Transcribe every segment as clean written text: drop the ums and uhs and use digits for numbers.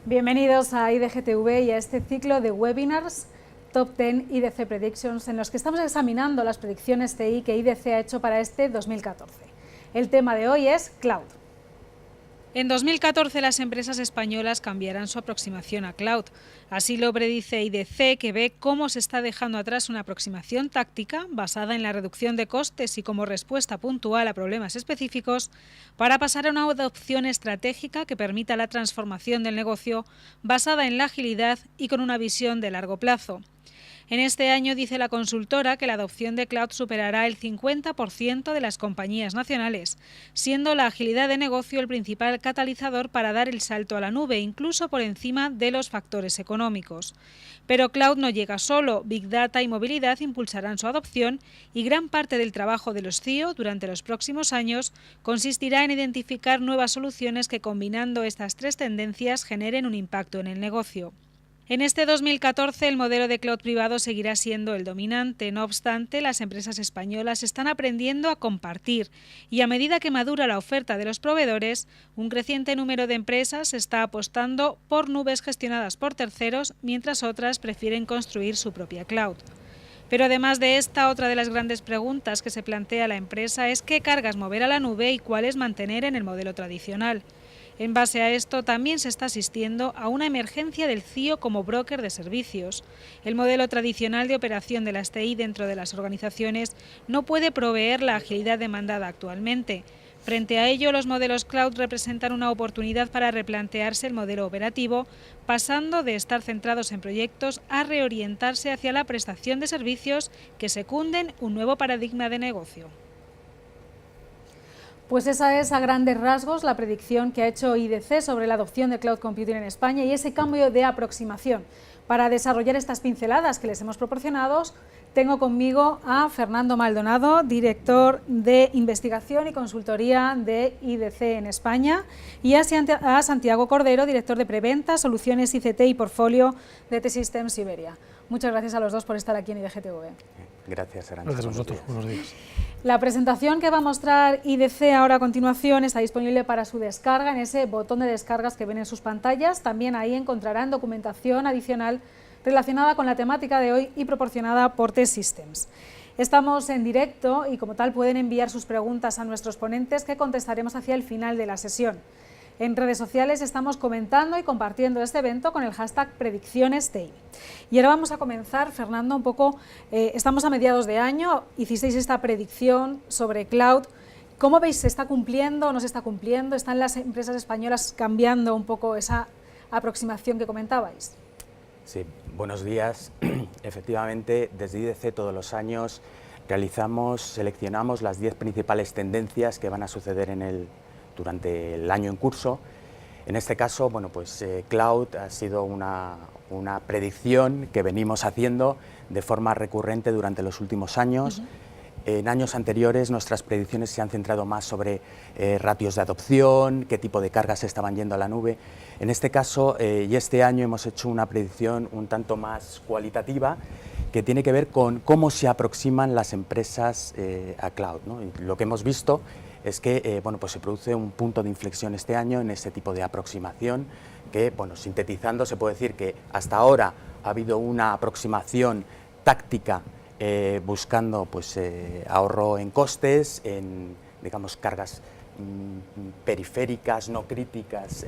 Bienvenidos a IDGTV y a este ciclo de webinars Top 10 IDC Predictions, en los que estamos examinando las predicciones TI que IDC ha hecho para este 2014. El tema de hoy es Cloud. En 2014 las empresas españolas cambiarán su aproximación a Cloud. Así lo predice IDC, que ve cómo se está dejando atrás una aproximación táctica basada en la reducción de costes y como respuesta puntual a problemas específicos, para pasar a una adopción estratégica que permita la transformación del negocio basada en la agilidad y con una visión de largo plazo. En este año dice la consultora que la adopción de Cloud superará el 50% de las compañías nacionales, siendo la agilidad de negocio el principal catalizador para dar el salto a la nube, incluso por encima de los factores económicos. Pero Cloud no llega solo, Big Data y movilidad impulsarán su adopción y gran parte del trabajo de los CIO durante los próximos años consistirá en identificar nuevas soluciones que, combinando estas tres tendencias, generen un impacto en el negocio. En este 2014 el modelo de cloud privado seguirá siendo el dominante. No obstante, las empresas españolas están aprendiendo a compartir y a medida que madura la oferta de los proveedores, un creciente número de empresas está apostando por nubes gestionadas por terceros, mientras otras prefieren construir su propia cloud. Pero además de esta, otra de las grandes preguntas que se plantea la empresa es qué cargas mover a la nube y cuáles mantener en el modelo tradicional. En base a esto, también se está asistiendo a una emergencia del CIO como broker de servicios. El modelo tradicional de operación de las TI dentro de las organizaciones no puede proveer la agilidad demandada actualmente. Frente a ello, los modelos cloud representan una oportunidad para replantearse el modelo operativo, pasando de estar centrados en proyectos a reorientarse hacia la prestación de servicios que secunden un nuevo paradigma de negocio. Pues esa es a grandes rasgos la predicción que ha hecho IDC sobre la adopción de Cloud Computing en España y ese cambio de aproximación. Para desarrollar estas pinceladas que les hemos proporcionado, tengo conmigo a Fernando Maldonado, director de investigación y consultoría de IDC en España, y a Santiago Cordero, director de preventa, soluciones ICT y portfolio de T-Systems Iberia. Muchas gracias a los dos por estar aquí en IDGTV. Gracias, Arantxa. Gracias a vosotros. Buenos días. La presentación que va a mostrar IDC ahora a continuación está disponible para su descarga en ese botón de descargas que ven en sus pantallas. También ahí encontrarán documentación adicional relacionada con la temática de hoy y proporcionada por T-Systems. Estamos en directo y como tal pueden enviar sus preguntas a nuestros ponentes que contestaremos hacia el final de la sesión. En redes sociales estamos comentando y compartiendo este evento con el hashtag PrediccionesTI. Y ahora vamos a comenzar, Fernando, un poco, estamos a mediados de año, hicisteis esta predicción sobre cloud. ¿Cómo veis, se está cumpliendo o no se está cumpliendo? ¿Están las empresas españolas cambiando un poco esa aproximación que comentabais? Sí, buenos días. Efectivamente, desde IDC todos los años seleccionamos las 10 principales tendencias que van a suceder durante el año en curso. En este caso, bueno, pues Cloud ha sido una predicción que venimos haciendo de forma recurrente durante los últimos años. En años anteriores nuestras predicciones se han centrado más sobre ratios de adopción, qué tipo de cargas estaban yendo a la nube. En este caso y este año hemos hecho una predicción un tanto más cualitativa que tiene que ver con cómo se aproximan las empresas a Cloud, ¿no? Y lo que hemos visto es que bueno, pues se produce un punto de inflexión este año en este tipo de aproximación que, bueno, sintetizando, se puede decir que hasta ahora ha habido una aproximación táctica buscando pues, ahorro en costes, en digamos, cargas periféricas, no críticas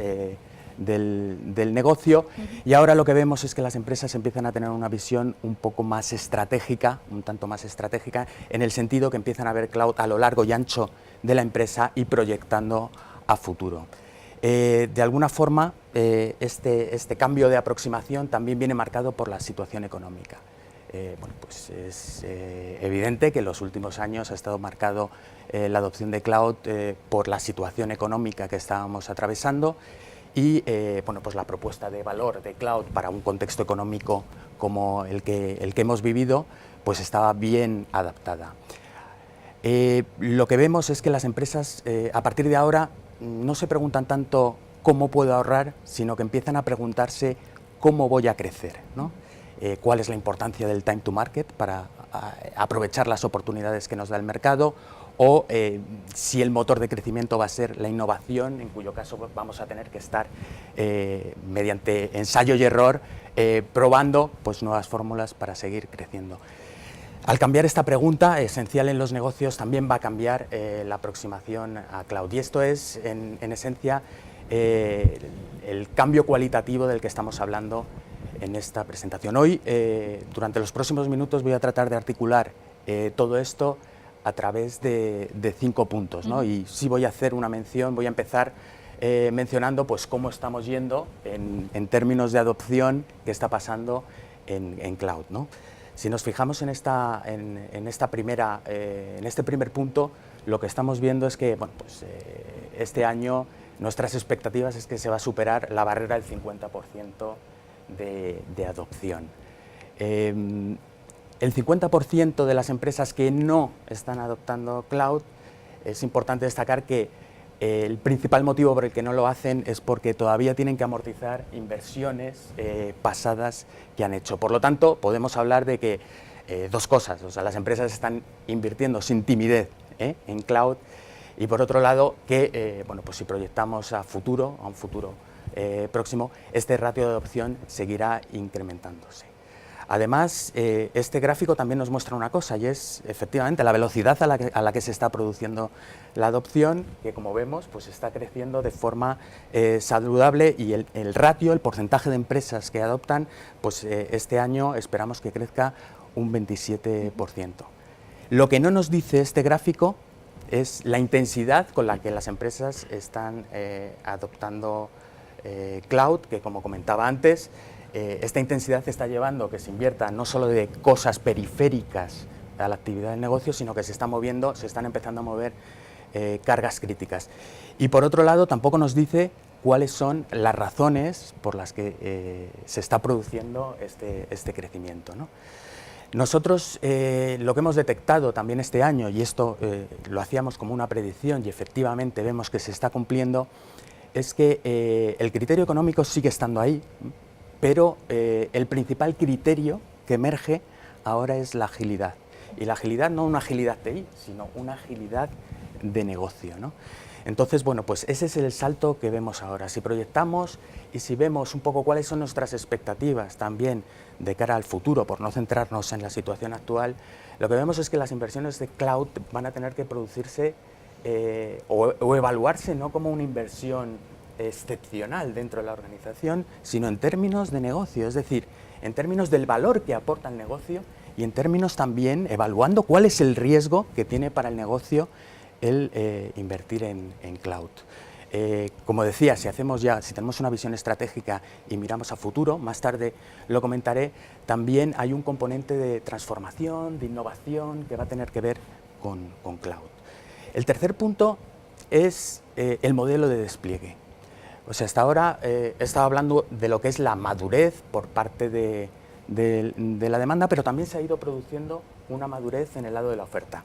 del negocio, y ahora lo que vemos es que las empresas empiezan a tener una visión un poco más estratégica, un tanto más estratégica, en el sentido que empiezan a ver cloud a lo largo y ancho de la empresa y proyectando a futuro. De alguna forma, este cambio de aproximación también viene marcado por la situación económica. Bueno, pues es evidente que en los últimos años ha estado marcado la adopción de cloud por la situación económica que estábamos atravesando y bueno, pues la propuesta de valor de cloud para un contexto económico como el que hemos vivido pues estaba bien adaptada. Lo que vemos es que las empresas a partir de ahora no se preguntan tanto cómo puedo ahorrar, sino que empiezan a preguntarse cómo voy a crecer, ¿no? Cuál es la importancia del time to market para aprovechar las oportunidades que nos da el mercado, o si el motor de crecimiento va a ser la innovación, en cuyo caso vamos a tener que estar mediante ensayo y error probando pues, nuevas fórmulas para seguir creciendo. Al cambiar esta pregunta, esencial en los negocios, también va a cambiar la aproximación a cloud. Y esto es, en esencia, el cambio cualitativo del que estamos hablando en esta presentación. Hoy, durante los próximos minutos, voy a tratar de articular todo esto a través de 5 puntos, ¿no? Y sí voy a hacer una mención, voy a empezar mencionando pues, cómo estamos yendo en términos de adopción, qué está pasando en cloud, ¿no? Si nos fijamos en este primer punto, lo que estamos viendo es que bueno, pues, este año nuestras expectativas es que se va a superar la barrera del 50% de adopción. El 50% de las empresas que no están adoptando cloud, es importante destacar que el principal motivo por el que no lo hacen es porque todavía tienen que amortizar inversiones pasadas que han hecho. Por lo tanto, podemos hablar de que dos cosas, o sea, las empresas están invirtiendo sin timidez en cloud, y por otro lado, que bueno, pues si proyectamos a un futuro próximo, este ratio de adopción seguirá incrementándose. Además, este gráfico también nos muestra una cosa, y es efectivamente la velocidad a la que se está produciendo la adopción, que como vemos pues está creciendo de forma saludable, y el ratio, el porcentaje de empresas que adoptan, pues este año esperamos que crezca un 27%. Lo que no nos dice este gráfico es la intensidad con la que las empresas están adoptando cloud, que como comentaba antes, esta intensidad está llevando que se invierta no solo de cosas periféricas a la actividad del negocio, sino que se están empezando a mover cargas críticas. Y por otro lado, tampoco nos dice cuáles son las razones por las que se está produciendo este crecimiento, ¿no? Nosotros lo que hemos detectado también este año, y esto lo hacíamos como una predicción y efectivamente vemos que se está cumpliendo, es que el criterio económico sigue estando ahí, pero el principal criterio que emerge ahora es la agilidad. Y la agilidad no una agilidad TI, sino una agilidad de negocio, ¿no? Entonces, bueno, pues ese es el salto que vemos ahora. Si proyectamos y si vemos un poco cuáles son nuestras expectativas también de cara al futuro, por no centrarnos en la situación actual, lo que vemos es que las inversiones de cloud van a tener que producirse o evaluarse no como una inversión excepcional dentro de la organización, sino en términos de negocio, es decir, en términos del valor que aporta el negocio y en términos también evaluando cuál es el riesgo que tiene para el negocio el invertir en cloud. Como decía, si tenemos una visión estratégica y miramos a futuro, más tarde lo comentaré, también hay un componente de transformación, de innovación que va a tener que ver con cloud. El tercer punto es el modelo de despliegue. O sea, hasta ahora he estado hablando de lo que es la madurez por parte de la demanda, pero también se ha ido produciendo una madurez en el lado de la oferta.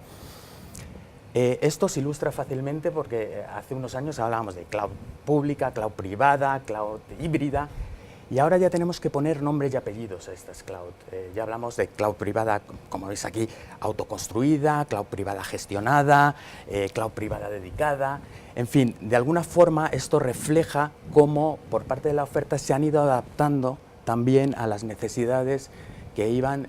Esto se ilustra fácilmente porque hace unos años hablábamos de cloud pública, cloud privada, cloud híbrida, y ahora ya tenemos que poner nombres y apellidos a estas cloud. Ya hablamos de cloud privada, como veis aquí, autoconstruida, cloud privada gestionada, cloud privada dedicada. En fin, de alguna forma esto refleja cómo por parte de la oferta se han ido adaptando también a las necesidades que iban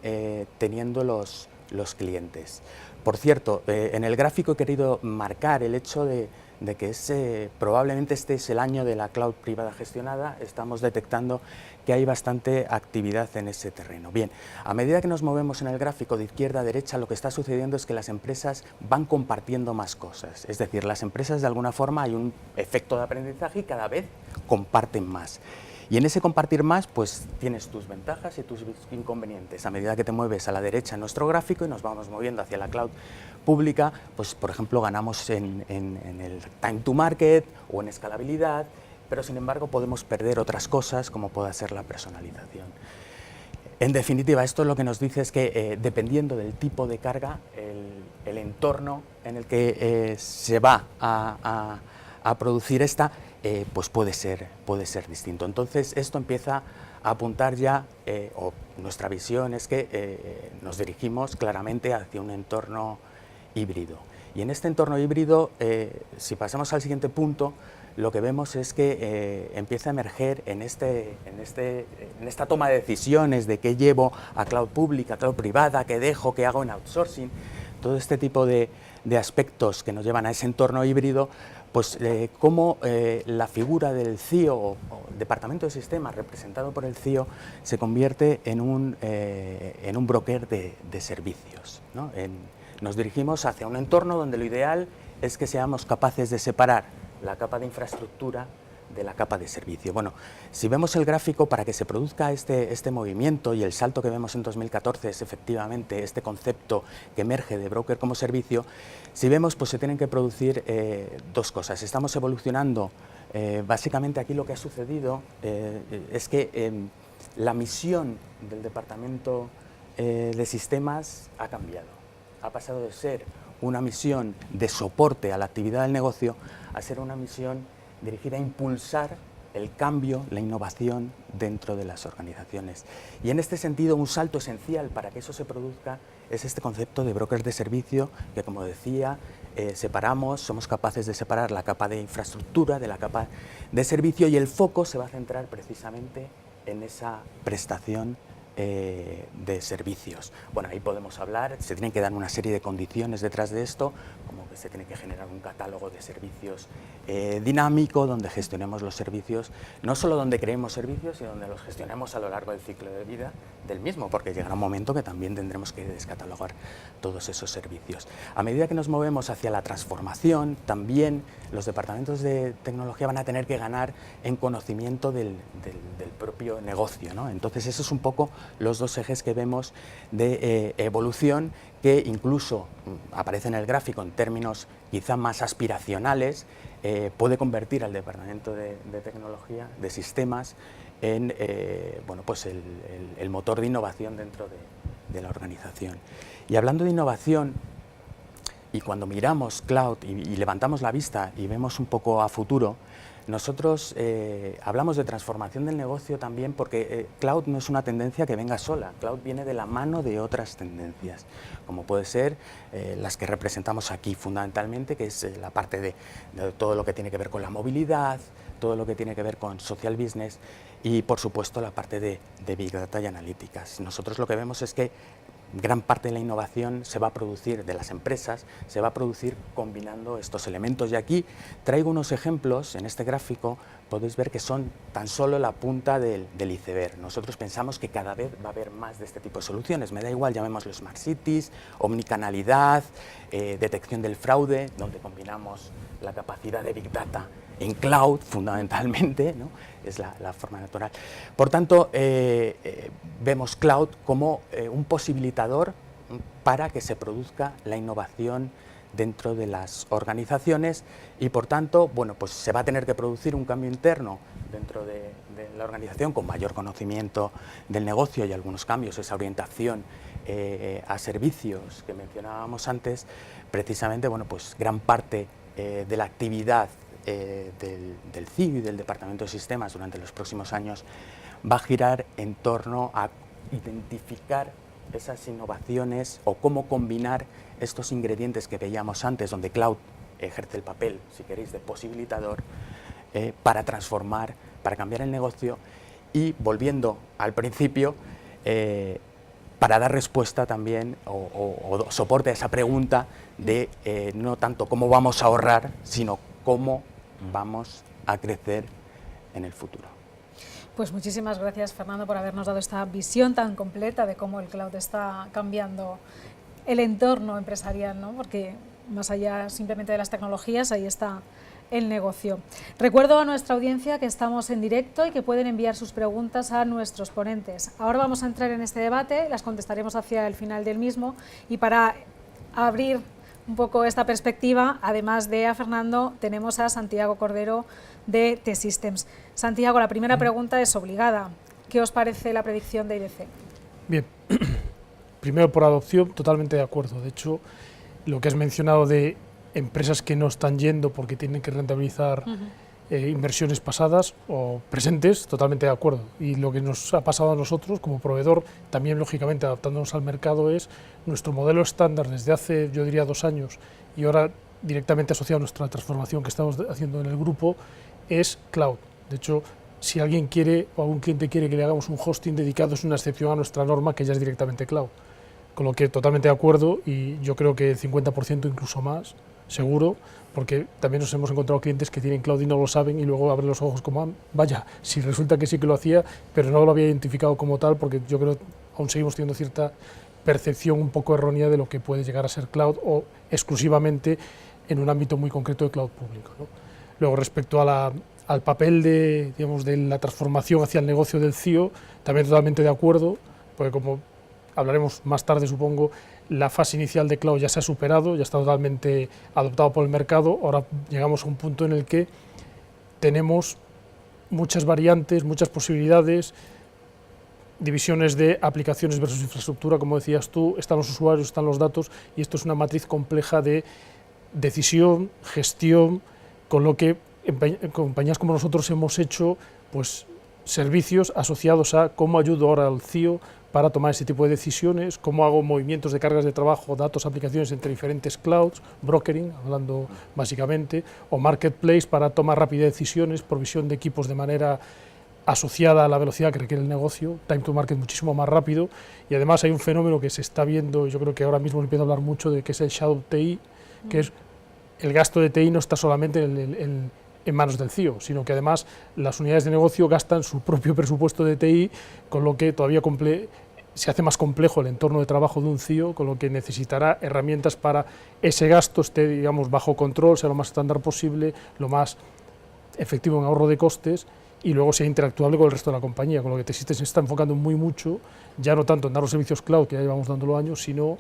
teniendo los clientes. Por cierto, en el gráfico he querido marcar el hecho de que probablemente este es el año de la cloud privada gestionada. Estamos detectando que hay bastante actividad en ese terreno. Bien, a medida que nos movemos en el gráfico de izquierda a derecha, lo que está sucediendo es que las empresas van compartiendo más cosas. Es decir, las empresas de alguna forma hay un efecto de aprendizaje y cada vez comparten más. Y en ese compartir más, pues tienes tus ventajas y tus inconvenientes. A medida que te mueves a la derecha en nuestro gráfico y nos vamos moviendo hacia la cloud pública, pues por ejemplo ganamos en el time to market o en escalabilidad, pero sin embargo podemos perder otras cosas como pueda ser la personalización. En definitiva, esto lo que nos dice es que dependiendo del tipo de carga, el entorno en el que se va a producir esta, pues puede ser distinto. Entonces esto empieza a apuntar ya, o nuestra visión es que nos dirigimos claramente hacia un entorno híbrido. Y en este entorno híbrido, si pasamos al siguiente punto, lo que vemos es que empieza a emerger en esta toma de decisiones de qué llevo a cloud pública, a cloud privada, qué dejo, qué hago en outsourcing, todo este tipo de aspectos que nos llevan a ese entorno híbrido, pues cómo la figura del CIO o Departamento de Sistemas representado por el CIO se convierte en un broker de servicios, ¿no? Nos dirigimos hacia un entorno donde lo ideal es que seamos capaces de separar la capa de infraestructura de la capa de servicio. Bueno, si vemos el gráfico, para que se produzca este movimiento, y el salto que vemos en 2014 es efectivamente este concepto que emerge de broker como servicio, si vemos, pues se tienen que producir dos cosas. Estamos evolucionando, básicamente aquí lo que ha sucedido es que la misión del Departamento de Sistemas ha cambiado. Ha pasado de ser una misión de soporte a la actividad del negocio a ser una misión dirigida a impulsar el cambio, la innovación dentro de las organizaciones. Y en este sentido, un salto esencial para que eso se produzca es este concepto de brokers de servicio que, como decía, somos capaces de separar la capa de infraestructura de la capa de servicio, y el foco se va a centrar precisamente en esa prestación de servicios. Bueno, ahí podemos hablar, se tienen que dar una serie de condiciones detrás de esto, como que se tiene que generar un catálogo de servicios dinámico, donde gestionemos los servicios, no solo donde creemos servicios, sino donde los gestionemos a lo largo del ciclo de vida del mismo, porque llegará un momento que también tendremos que descatalogar todos esos servicios. A medida que nos movemos hacia la transformación, también los departamentos de tecnología van a tener que ganar en conocimiento del propio negocio, ¿no? Entonces, eso es un poco los dos ejes que vemos de evolución, que incluso aparece en el gráfico en términos quizá más aspiracionales, puede convertir al Departamento de Tecnología, de Sistemas, en bueno, pues el motor de innovación dentro de la organización. Y hablando de innovación, y cuando miramos cloud y levantamos la vista y vemos un poco a futuro, nosotros hablamos de transformación del negocio también porque cloud no es una tendencia que venga sola. Cloud viene de la mano de otras tendencias, como puede ser las que representamos aquí fundamentalmente, que es la parte de todo lo que tiene que ver con la movilidad, todo lo que tiene que ver con social business y, por supuesto, la parte de Big Data y analíticas. Nosotros lo que vemos es que gran parte de la innovación se va a producir de las empresas, se va a producir combinando estos elementos. Y aquí traigo unos ejemplos, en este gráfico podéis ver que son tan solo la punta del iceberg. Nosotros pensamos que cada vez va a haber más de este tipo de soluciones, me da igual, llamémoslo Smart Cities, omnicanalidad, detección del fraude, donde combinamos la capacidad de Big Data en cloud fundamentalmente, ¿no? Es la forma natural. Por tanto, vemos cloud como un posibilitador para que se produzca la innovación dentro de las organizaciones y, por tanto, bueno, pues se va a tener que producir un cambio interno dentro de la organización con mayor conocimiento del negocio y algunos cambios, esa orientación a servicios que mencionábamos antes. Precisamente, bueno, pues gran parte de la actividad del CIO y del Departamento de Sistemas durante los próximos años va a girar en torno a identificar esas innovaciones o cómo combinar estos ingredientes que veíamos antes, donde cloud ejerce el papel, si queréis, de posibilitador, para transformar, para cambiar el negocio y, volviendo al principio, para dar respuesta también o soporte a esa pregunta de no tanto cómo vamos a ahorrar, sino cómo vamos a crecer en el futuro. Pues muchísimas gracias, Fernando, por habernos dado esta visión tan completa de cómo el cloud está cambiando el entorno empresarial, ¿no? Porque más allá simplemente de las tecnologías, ahí está el negocio. Recuerdo a nuestra audiencia que estamos en directo y que pueden enviar sus preguntas a nuestros ponentes. Ahora vamos a entrar en este debate, las contestaremos hacia el final del mismo, y para abrir un poco esta perspectiva, además de a Fernando, tenemos a Santiago Cordero de T-Systems. Santiago, la primera pregunta es obligada. ¿Qué os parece la predicción de IDC? Bien, primero por adopción, totalmente de acuerdo. De hecho, lo que has mencionado de empresas que no están yendo porque tienen que rentabilizar inversiones pasadas o presentes, totalmente de acuerdo. Y lo que nos ha pasado a nosotros como proveedor, también lógicamente adaptándonos al mercado, es nuestro modelo estándar desde hace, yo diría, 2 años, y ahora directamente asociado a nuestra transformación que estamos haciendo en el grupo, es cloud. De hecho, si alguien quiere o algún cliente quiere que le hagamos un hosting dedicado, es una excepción a nuestra norma, que ya es directamente cloud. Con lo que totalmente de acuerdo, y yo creo que el 50% incluso más, seguro, porque también nos hemos encontrado clientes que tienen cloud y no lo saben, y luego abren los ojos como, "Ah, vaya, si resulta que sí que lo hacía, pero no lo había identificado como tal", porque yo creo que aún seguimos teniendo cierta percepción un poco errónea de lo que puede llegar a ser cloud, o exclusivamente en un ámbito muy concreto de cloud público, ¿no? Luego, respecto a al papel de, digamos, de la transformación hacia el negocio del CIO, también totalmente de acuerdo, porque como hablaremos más tarde, supongo, la fase inicial de cloud ya se ha superado, ya está totalmente adoptado por el mercado. Ahora llegamos a un punto en el que tenemos muchas variantes, muchas posibilidades, divisiones de aplicaciones versus infraestructura, como decías tú, están los usuarios, están los datos, y esto es una matriz compleja de decisión, gestión, con lo que compañías como nosotros hemos hecho pues servicios asociados a cómo ayudo ahora al CIO para tomar ese tipo de decisiones, cómo hago movimientos de cargas de trabajo, datos, aplicaciones entre diferentes clouds, brokering, hablando básicamente, o marketplace para tomar rápidas decisiones, provisión de equipos de manera asociada a la velocidad que requiere el negocio, time to market muchísimo más rápido. Y además hay un fenómeno que se está viendo, yo creo que ahora mismo empieza a hablar mucho, de que es el shadow TI, que es el gasto de TI no está solamente en manos del CIO, sino que además las unidades de negocio gastan su propio presupuesto de TI, con lo que todavía se hace más complejo el entorno de trabajo de un CIO, con lo que necesitará herramientas para ese gasto esté, digamos, bajo control, sea lo más estándar posible, lo más efectivo en ahorro de costes, y luego sea interactuable con el resto de la compañía, con lo que T-Systems se está enfocando muy mucho, ya no tanto en dar los servicios cloud, que ya llevamos dándolo años, sino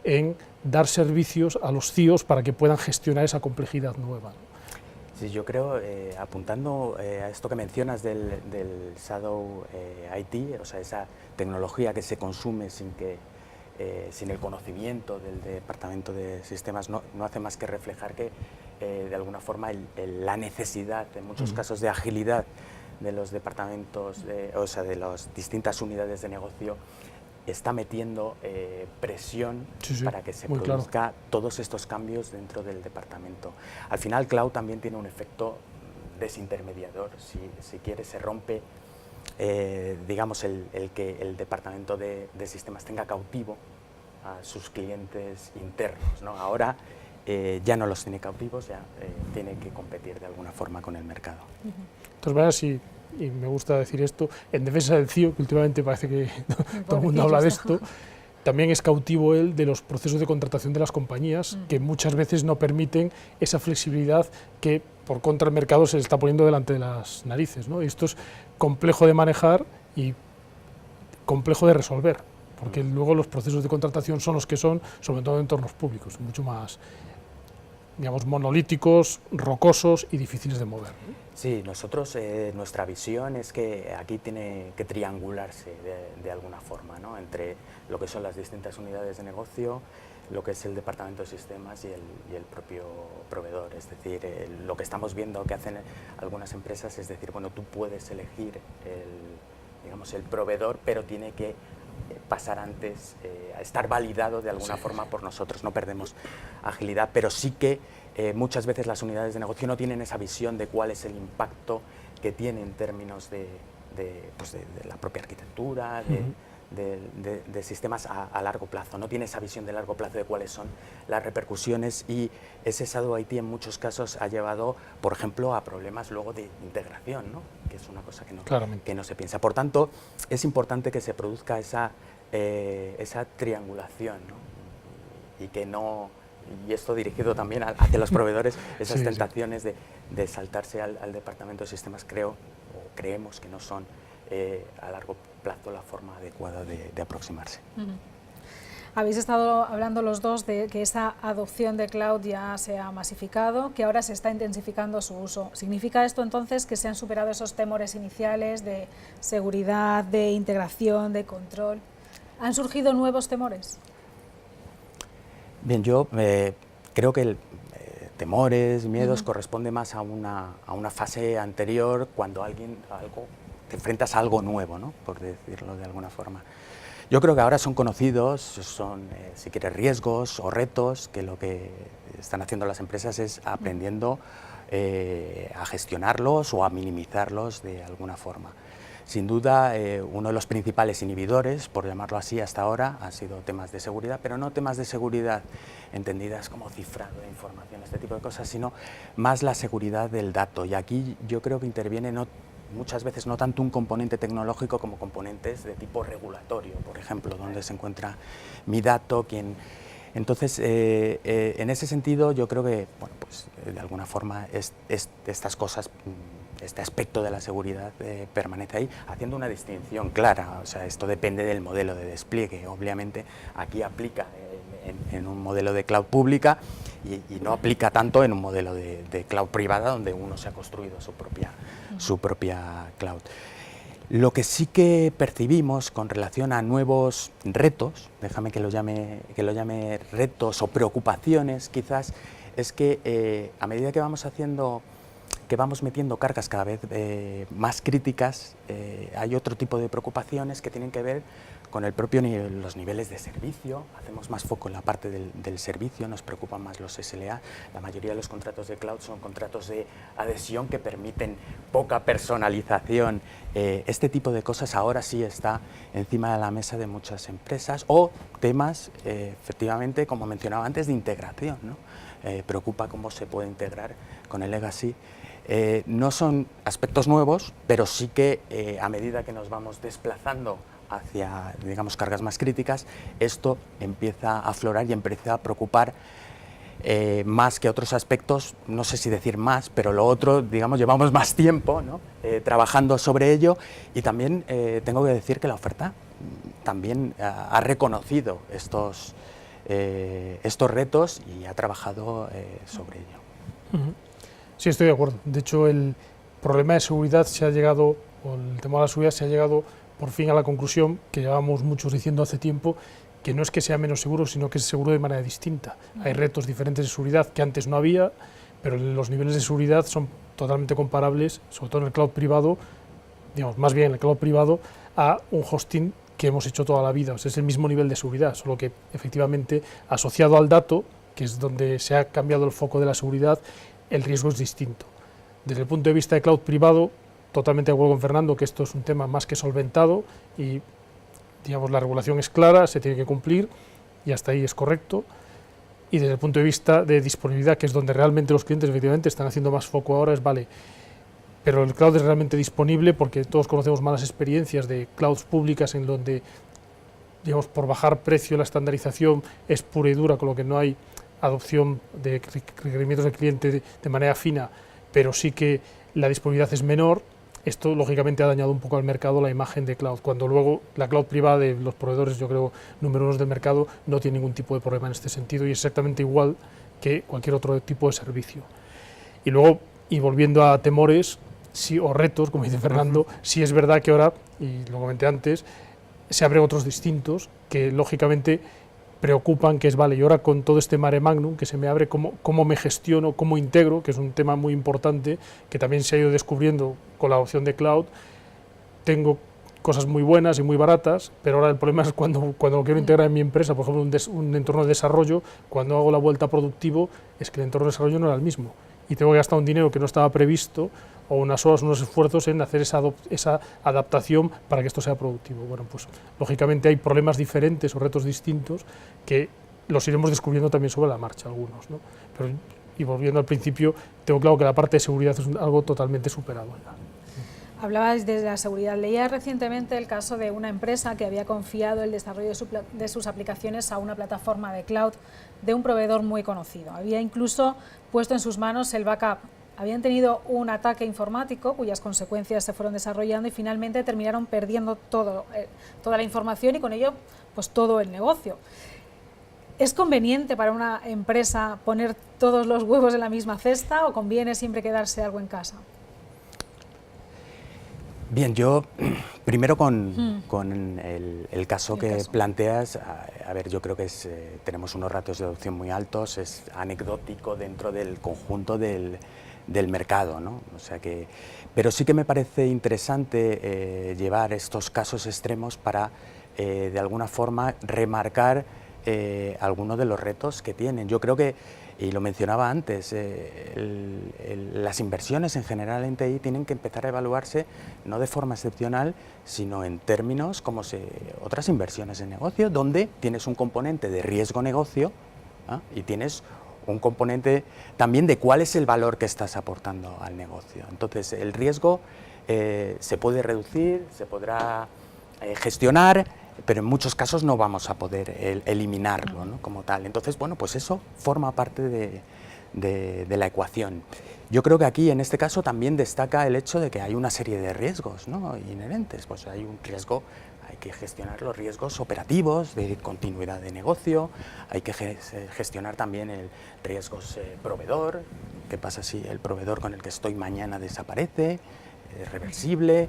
en dar servicios a los CIOs para que puedan gestionar esa complejidad nueva. Sí, yo creo, apuntando a esto que mencionas del Shadow IT, o sea, esa tecnología que se consume sin el conocimiento del departamento de sistemas, no hace más que reflejar que, de alguna forma, la necesidad, en muchos casos, de agilidad de los departamentos, o sea, de las distintas unidades de negocio, está metiendo presión para que se produzca todos estos cambios dentro del departamento. Al final, cloud también tiene un efecto desintermediador. Si quiere, se rompe, digamos, el que el departamento de sistemas tenga cautivo a sus clientes internos, ¿no? Ahora ya no los tiene cautivos, ya tiene que competir de alguna forma con el mercado. De todas maneras, sí, y me gusta decir esto, en defensa del CIO, que últimamente parece que todo el mundo habla de esto, también es cautivo él de los procesos de contratación de las compañías, que muchas veces no permiten esa flexibilidad que por contra el mercado se le está poniendo delante de las narices, ¿no? Y esto es complejo de manejar y complejo de resolver, porque luego los procesos de contratación son los que son, sobre todo en entornos públicos, mucho más, digamos, monolíticos, rocosos y difíciles de mover, ¿no? Sí, nosotros, nuestra visión es que aquí tiene que triangularse de alguna forma, ¿no? Entre lo que son las distintas unidades de negocio, lo que es el departamento de sistemas y el propio proveedor. Es decir, lo que estamos viendo que hacen algunas empresas es decir, bueno, tú puedes elegir el proveedor, pero tiene que pasar antes a estar validado de alguna forma por nosotros. No perdemos agilidad, pero sí que muchas veces las unidades de negocio no tienen esa visión de cuál es el impacto que tiene en términos de la propia arquitectura, de sistemas a largo plazo. No tiene esa visión de largo plazo de cuáles son las repercusiones, y ese Shadow IT en muchos casos ha llevado, por ejemplo, a problemas luego de integración, ¿no? Que es una cosa que no se piensa. Por tanto, es importante que se produzca esa triangulación, ¿no? Y que no, y esto dirigido también hacia los proveedores, esas tentaciones de saltarse al departamento de sistemas, creemos que no son a largo plazo la forma adecuada de aproximarse. Habéis estado hablando los dos de que esa adopción de cloud ya se ha masificado, que ahora se está intensificando su uso. ¿Significa esto entonces que se han superado esos temores iniciales de seguridad, de integración, de control? ¿Han surgido nuevos temores? Bien, yo creo que temores, miedos, corresponde más a una fase anterior, cuando te enfrentas a algo nuevo, ¿no?, por decirlo de alguna forma. Yo creo que ahora son conocidos, son, si quieres, riesgos o retos, que lo que están haciendo las empresas es aprendiendo a gestionarlos o a minimizarlos de alguna forma. Sin duda, uno de los principales inhibidores, por llamarlo así, hasta ahora, ha sido temas de seguridad, pero no temas de seguridad entendidas como cifrado de información, este tipo de cosas, sino más la seguridad del dato. Y aquí yo creo que interviene muchas veces no tanto un componente tecnológico como componentes de tipo regulatorio, por ejemplo, donde se encuentra mi dato, Entonces, en ese sentido, yo creo que, bueno, pues, de alguna forma, estas cosas, este aspecto de la seguridad permanece ahí, haciendo una distinción clara. O sea, esto depende del modelo de despliegue. Obviamente, aquí aplica en un modelo de cloud pública y no aplica tanto en un modelo de cloud privada, donde uno se ha construido su propia cloud. Lo que sí que percibimos con relación a nuevos retos, déjame que lo llame retos o preocupaciones quizás, es que a medida que vamos metiendo cargas cada vez más críticas, hay otro tipo de preocupaciones que tienen que ver con los niveles de servicio. Hacemos más foco en la parte del servicio, nos preocupan más los SLA. La mayoría de los contratos de cloud son contratos de adhesión que permiten poca personalización. Este tipo de cosas ahora sí está encima de la mesa de muchas empresas, o temas, efectivamente, como mencionaba antes, de integración, ¿no? Preocupa cómo se puede integrar con el legacy. No son aspectos nuevos, pero sí que a medida que nos vamos desplazando hacia, digamos, cargas más críticas, esto empieza a aflorar y empieza a preocupar más que otros aspectos. No sé si decir más, pero lo otro, digamos, llevamos más tiempo, ¿no?, trabajando sobre ello, y también tengo que decir que la oferta también ha reconocido estos retos y ha trabajado sobre ello. Sí, estoy de acuerdo. De hecho, el problema de seguridad o el tema de la seguridad se ha llegado por fin a la conclusión que llevábamos muchos diciendo hace tiempo, que no es que sea menos seguro, sino que es seguro de manera distinta. Hay retos diferentes de seguridad que antes no había, pero los niveles de seguridad son totalmente comparables, sobre todo en el cloud privado, digamos, más bien en el cloud privado, a un hosting que hemos hecho toda la vida. O sea, es el mismo nivel de seguridad, solo que efectivamente asociado al dato, que es donde se ha cambiado el foco de la seguridad, el riesgo es distinto. Desde el punto de vista de cloud privado, totalmente de acuerdo con Fernando que esto es un tema más que solventado y, digamos, la regulación es clara, se tiene que cumplir y hasta ahí es correcto. Y desde el punto de vista de disponibilidad, que es donde realmente los clientes efectivamente están haciendo más foco ahora, es vale, pero el cloud es realmente disponible, porque todos conocemos malas experiencias de clouds públicas en donde, digamos, por bajar precio la estandarización es pura y dura, con lo que no hay adopción de requerimientos del cliente de manera fina, pero sí que la disponibilidad es menor. Esto lógicamente ha dañado un poco al mercado la imagen de cloud, cuando luego la cloud privada de los proveedores, yo creo, número uno del mercado, no tiene ningún tipo de problema en este sentido y es exactamente igual que cualquier otro tipo de servicio. Y luego, y volviendo a temores o retos, como dice Fernando, sí es verdad que ahora, y lo comenté antes, se abren otros distintos que lógicamente preocupan, que es, vale, y ahora con todo este mare magnum que se me abre, cómo me gestiono, cómo integro, que es un tema muy importante, que también se ha ido descubriendo con la opción de cloud. Tengo cosas muy buenas y muy baratas, pero ahora el problema es cuando lo quiero integrar en mi empresa, por ejemplo, un entorno de desarrollo, cuando hago la vuelta a productivo, es que el entorno de desarrollo no era el mismo, y tengo que gastar un dinero que no estaba previsto, o unas horas, unos esfuerzos en hacer esa adaptación para que esto sea productivo. Bueno, pues lógicamente hay problemas diferentes o retos distintos que los iremos descubriendo también sobre la marcha algunos, ¿no? Pero, y volviendo al principio, tengo claro que la parte de seguridad es algo totalmente superado. Hablabais de la seguridad. Leía recientemente el caso de una empresa que había confiado el desarrollo de sus aplicaciones a una plataforma de cloud de un proveedor muy conocido. Había incluso puesto en sus manos el backup. Habían tenido un ataque informático cuyas consecuencias se fueron desarrollando y finalmente terminaron perdiendo toda la información y con ello pues todo el negocio. ¿Es conveniente para una empresa poner todos los huevos en la misma cesta o conviene siempre quedarse algo en casa? Bien, yo primero con el caso que planteas, a ver, yo creo que tenemos unos ratios de adopción muy altos, es anecdótico dentro del conjunto del mercado, ¿no? O sea que, pero sí que me parece interesante llevar estos casos extremos para, de alguna forma, remarcar algunos de los retos que tienen. Yo creo que, y lo mencionaba antes, las inversiones en general en TI tienen que empezar a evaluarse no de forma excepcional, sino en términos como otras inversiones en negocio, donde tienes un componente de riesgo negocio, ¿ah? Y tienes un componente también de cuál es el valor que estás aportando al negocio. Entonces, el riesgo se puede reducir, se podrá gestionar, pero en muchos casos no vamos a poder eliminarlo, ¿no? Como tal. Entonces, bueno, pues eso forma parte de la ecuación. Yo creo que aquí, en este caso, también destaca el hecho de que hay una serie de riesgos, ¿no?, inherentes. Pues hay un riesgo, hay que gestionar los riesgos operativos de continuidad de negocio, hay que gestionar también el riesgos proveedor. ¿Qué pasa si el proveedor con el que estoy mañana desaparece? Reversible,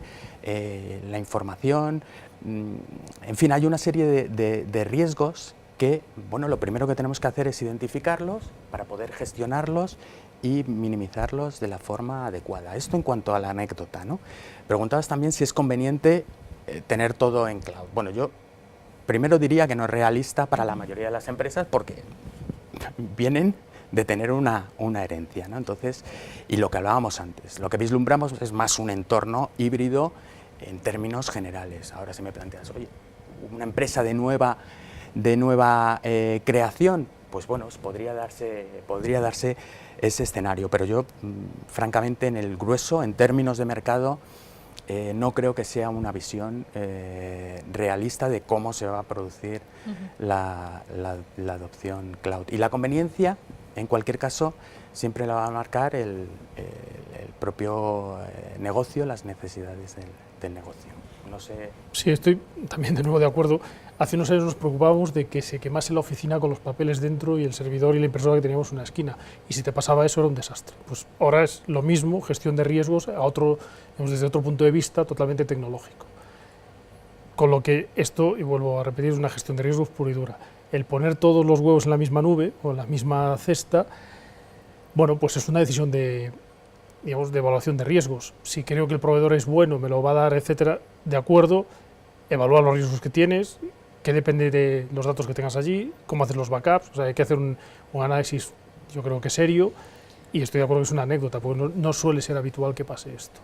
la información, en fin, hay una serie de riesgos que, bueno, lo primero que tenemos que hacer es identificarlos para poder gestionarlos y minimizarlos de la forma adecuada. Esto en cuanto a la anécdota, ¿no? Preguntabas también si es conveniente tener todo en cloud. Bueno, yo primero diría que no es realista para la mayoría de las empresas porque vienen de tener una herencia, ¿no? Entonces, y lo que hablábamos antes, lo que vislumbramos es más un entorno híbrido en términos generales. Ahora si me planteas, oye, una empresa de nueva creación, pues bueno, podría darse ese escenario, pero yo, francamente, en el grueso, en términos de mercado, no creo que sea una visión realista de cómo se va a producir la adopción cloud. Y la conveniencia, en cualquier caso, siempre la va a marcar el propio negocio, las necesidades del negocio. No sé. Sí, estoy también de nuevo de acuerdo. Hace unos años nos preocupábamos de que se quemase la oficina con los papeles dentro y el servidor y la impresora que teníamos en una esquina. Y si te pasaba eso era un desastre. Pues ahora es lo mismo, gestión de riesgos, desde otro punto de vista totalmente tecnológico. Con lo que esto, y vuelvo a repetir, es una gestión de riesgos pura y dura. El poner todos los huevos en la misma nube o en la misma cesta, bueno, pues es una decisión de evaluación de riesgos. Si creo que el proveedor es bueno, me lo va a dar, etcétera, de acuerdo, evaluar los riesgos que tienes, que depende de los datos que tengas allí, cómo hacer los backups, o sea, hay que hacer un análisis, yo creo que serio, y estoy de acuerdo que es una anécdota, porque no suele ser habitual que pase esto.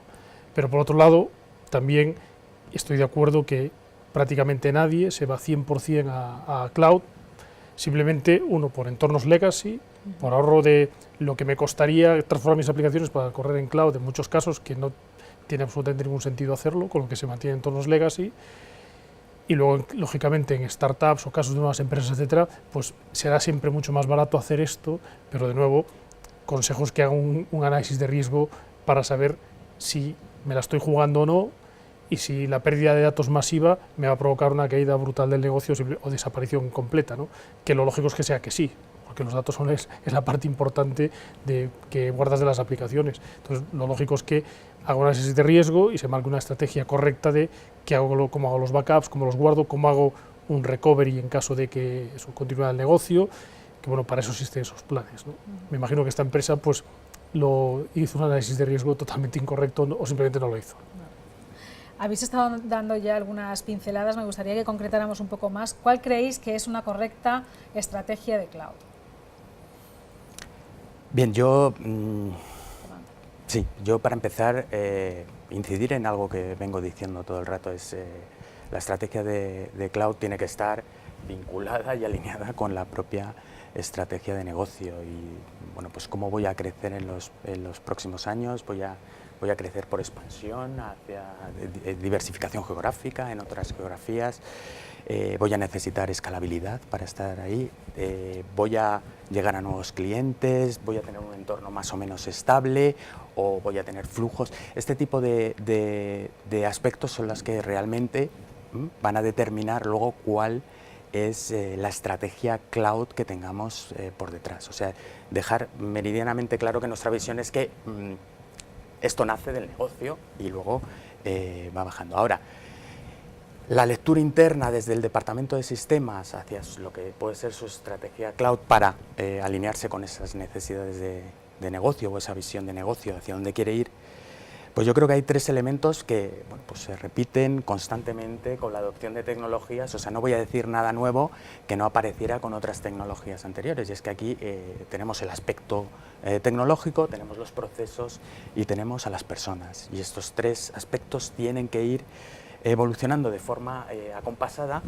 Pero por otro lado, también estoy de acuerdo que prácticamente nadie se va 100% a cloud, simplemente uno por entornos legacy, por ahorro de lo que me costaría transformar mis aplicaciones para correr en cloud, en muchos casos que no tiene absolutamente ningún sentido hacerlo, con lo que se mantiene en entornos legacy, y luego, lógicamente, en startups o casos de nuevas empresas, etcétera, pues será siempre mucho más barato hacer esto, pero de nuevo, consejos que hagan un análisis de riesgo para saber si me la estoy jugando o no, y si la pérdida de datos masiva me va a provocar una caída brutal del negocio o desaparición completa, ¿no? Que lo lógico es que sea que sí, porque los datos es la parte importante que guardas de las aplicaciones. Entonces, lo lógico es que hago un análisis de riesgo y se marque una estrategia correcta de cómo hago los backups, cómo los guardo, cómo hago un recovery en caso de que eso continúe el negocio, que bueno, para eso existen esos planes, ¿no? Me imagino que esta empresa pues hizo un análisis de riesgo totalmente incorrecto o simplemente no lo hizo. Habéis estado dando ya algunas pinceladas, me gustaría que concretáramos un poco más. ¿Cuál creéis que es una correcta estrategia de cloud? Bien, sí, yo para empezar, incidir en algo que vengo diciendo todo el rato, es la estrategia de cloud tiene que estar vinculada y alineada con la propia estrategia de negocio. Y bueno, pues cómo voy a crecer en los próximos años, voy a crecer por expansión, hacia diversificación geográfica en otras geografías, voy a necesitar escalabilidad para estar ahí, voy a llegar a nuevos clientes, voy a tener un entorno más o menos estable o voy a tener flujos. Este tipo de aspectos son los que realmente van a determinar luego cuál es la estrategia cloud que tengamos por detrás. O sea, dejar meridianamente claro que nuestra visión es que esto nace del negocio y luego va bajando. Ahora, la lectura interna desde el departamento de sistemas hacia lo que puede ser su estrategia cloud para alinearse con esas necesidades de negocio o esa visión de negocio hacia dónde quiere ir, pues yo creo que hay tres elementos que bueno, pues se repiten constantemente con la adopción de tecnologías. O sea, no voy a decir nada nuevo que no apareciera con otras tecnologías anteriores, y es que aquí tenemos el aspecto tecnológico, tenemos los procesos y tenemos a las personas, y estos tres aspectos tienen que ir evolucionando de forma acompasada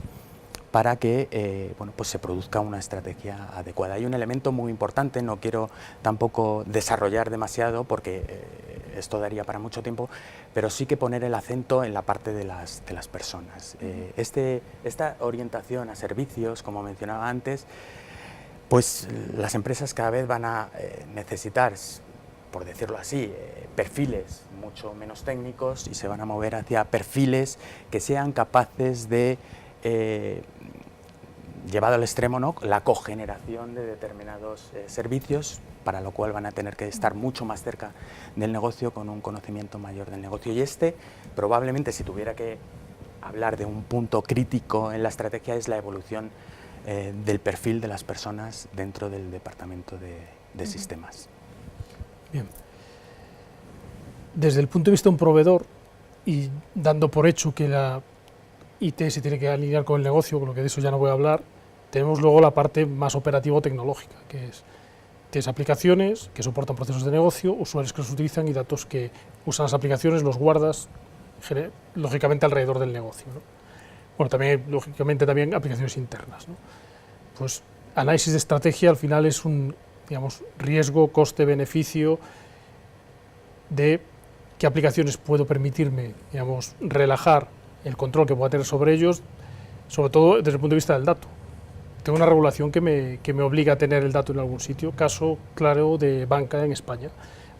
para que bueno, pues se produzca una estrategia adecuada. Hay un elemento muy importante, no quiero tampoco desarrollar demasiado porque esto daría para mucho tiempo, pero sí que poner el acento en la parte de las personas. Esta orientación a servicios, como mencionaba antes, pues las empresas cada vez van a necesitar, por decirlo así, perfiles mucho menos técnicos, y se van a mover hacia perfiles que sean capaces de, llevado al extremo, ¿no?, la cogeneración de determinados servicios, para lo cual van a tener que estar mucho más cerca del negocio, con un conocimiento mayor del negocio. Y probablemente, si tuviera que hablar de un punto crítico en la estrategia, es la evolución del perfil de las personas dentro del departamento de sistemas. Bien. Desde el punto de vista de un proveedor, y dando por hecho que la IT se tiene que alinear con el negocio, con lo que de eso ya no voy a hablar, tenemos luego la parte más operativo-tecnológica, que es tienes aplicaciones que soportan procesos de negocio, usuarios que los utilizan y datos que usan las aplicaciones, los guardas lógicamente alrededor del negocio, ¿no? Bueno, también lógicamente también aplicaciones internas, ¿no? Pues análisis de estrategia al final es un, digamos, riesgo, coste, beneficio de qué aplicaciones puedo permitirme, digamos, relajar el control que pueda tener sobre ellos, sobre todo desde el punto de vista del dato. Tengo una regulación que me obliga a tener el dato en algún sitio, caso claro de banca en España.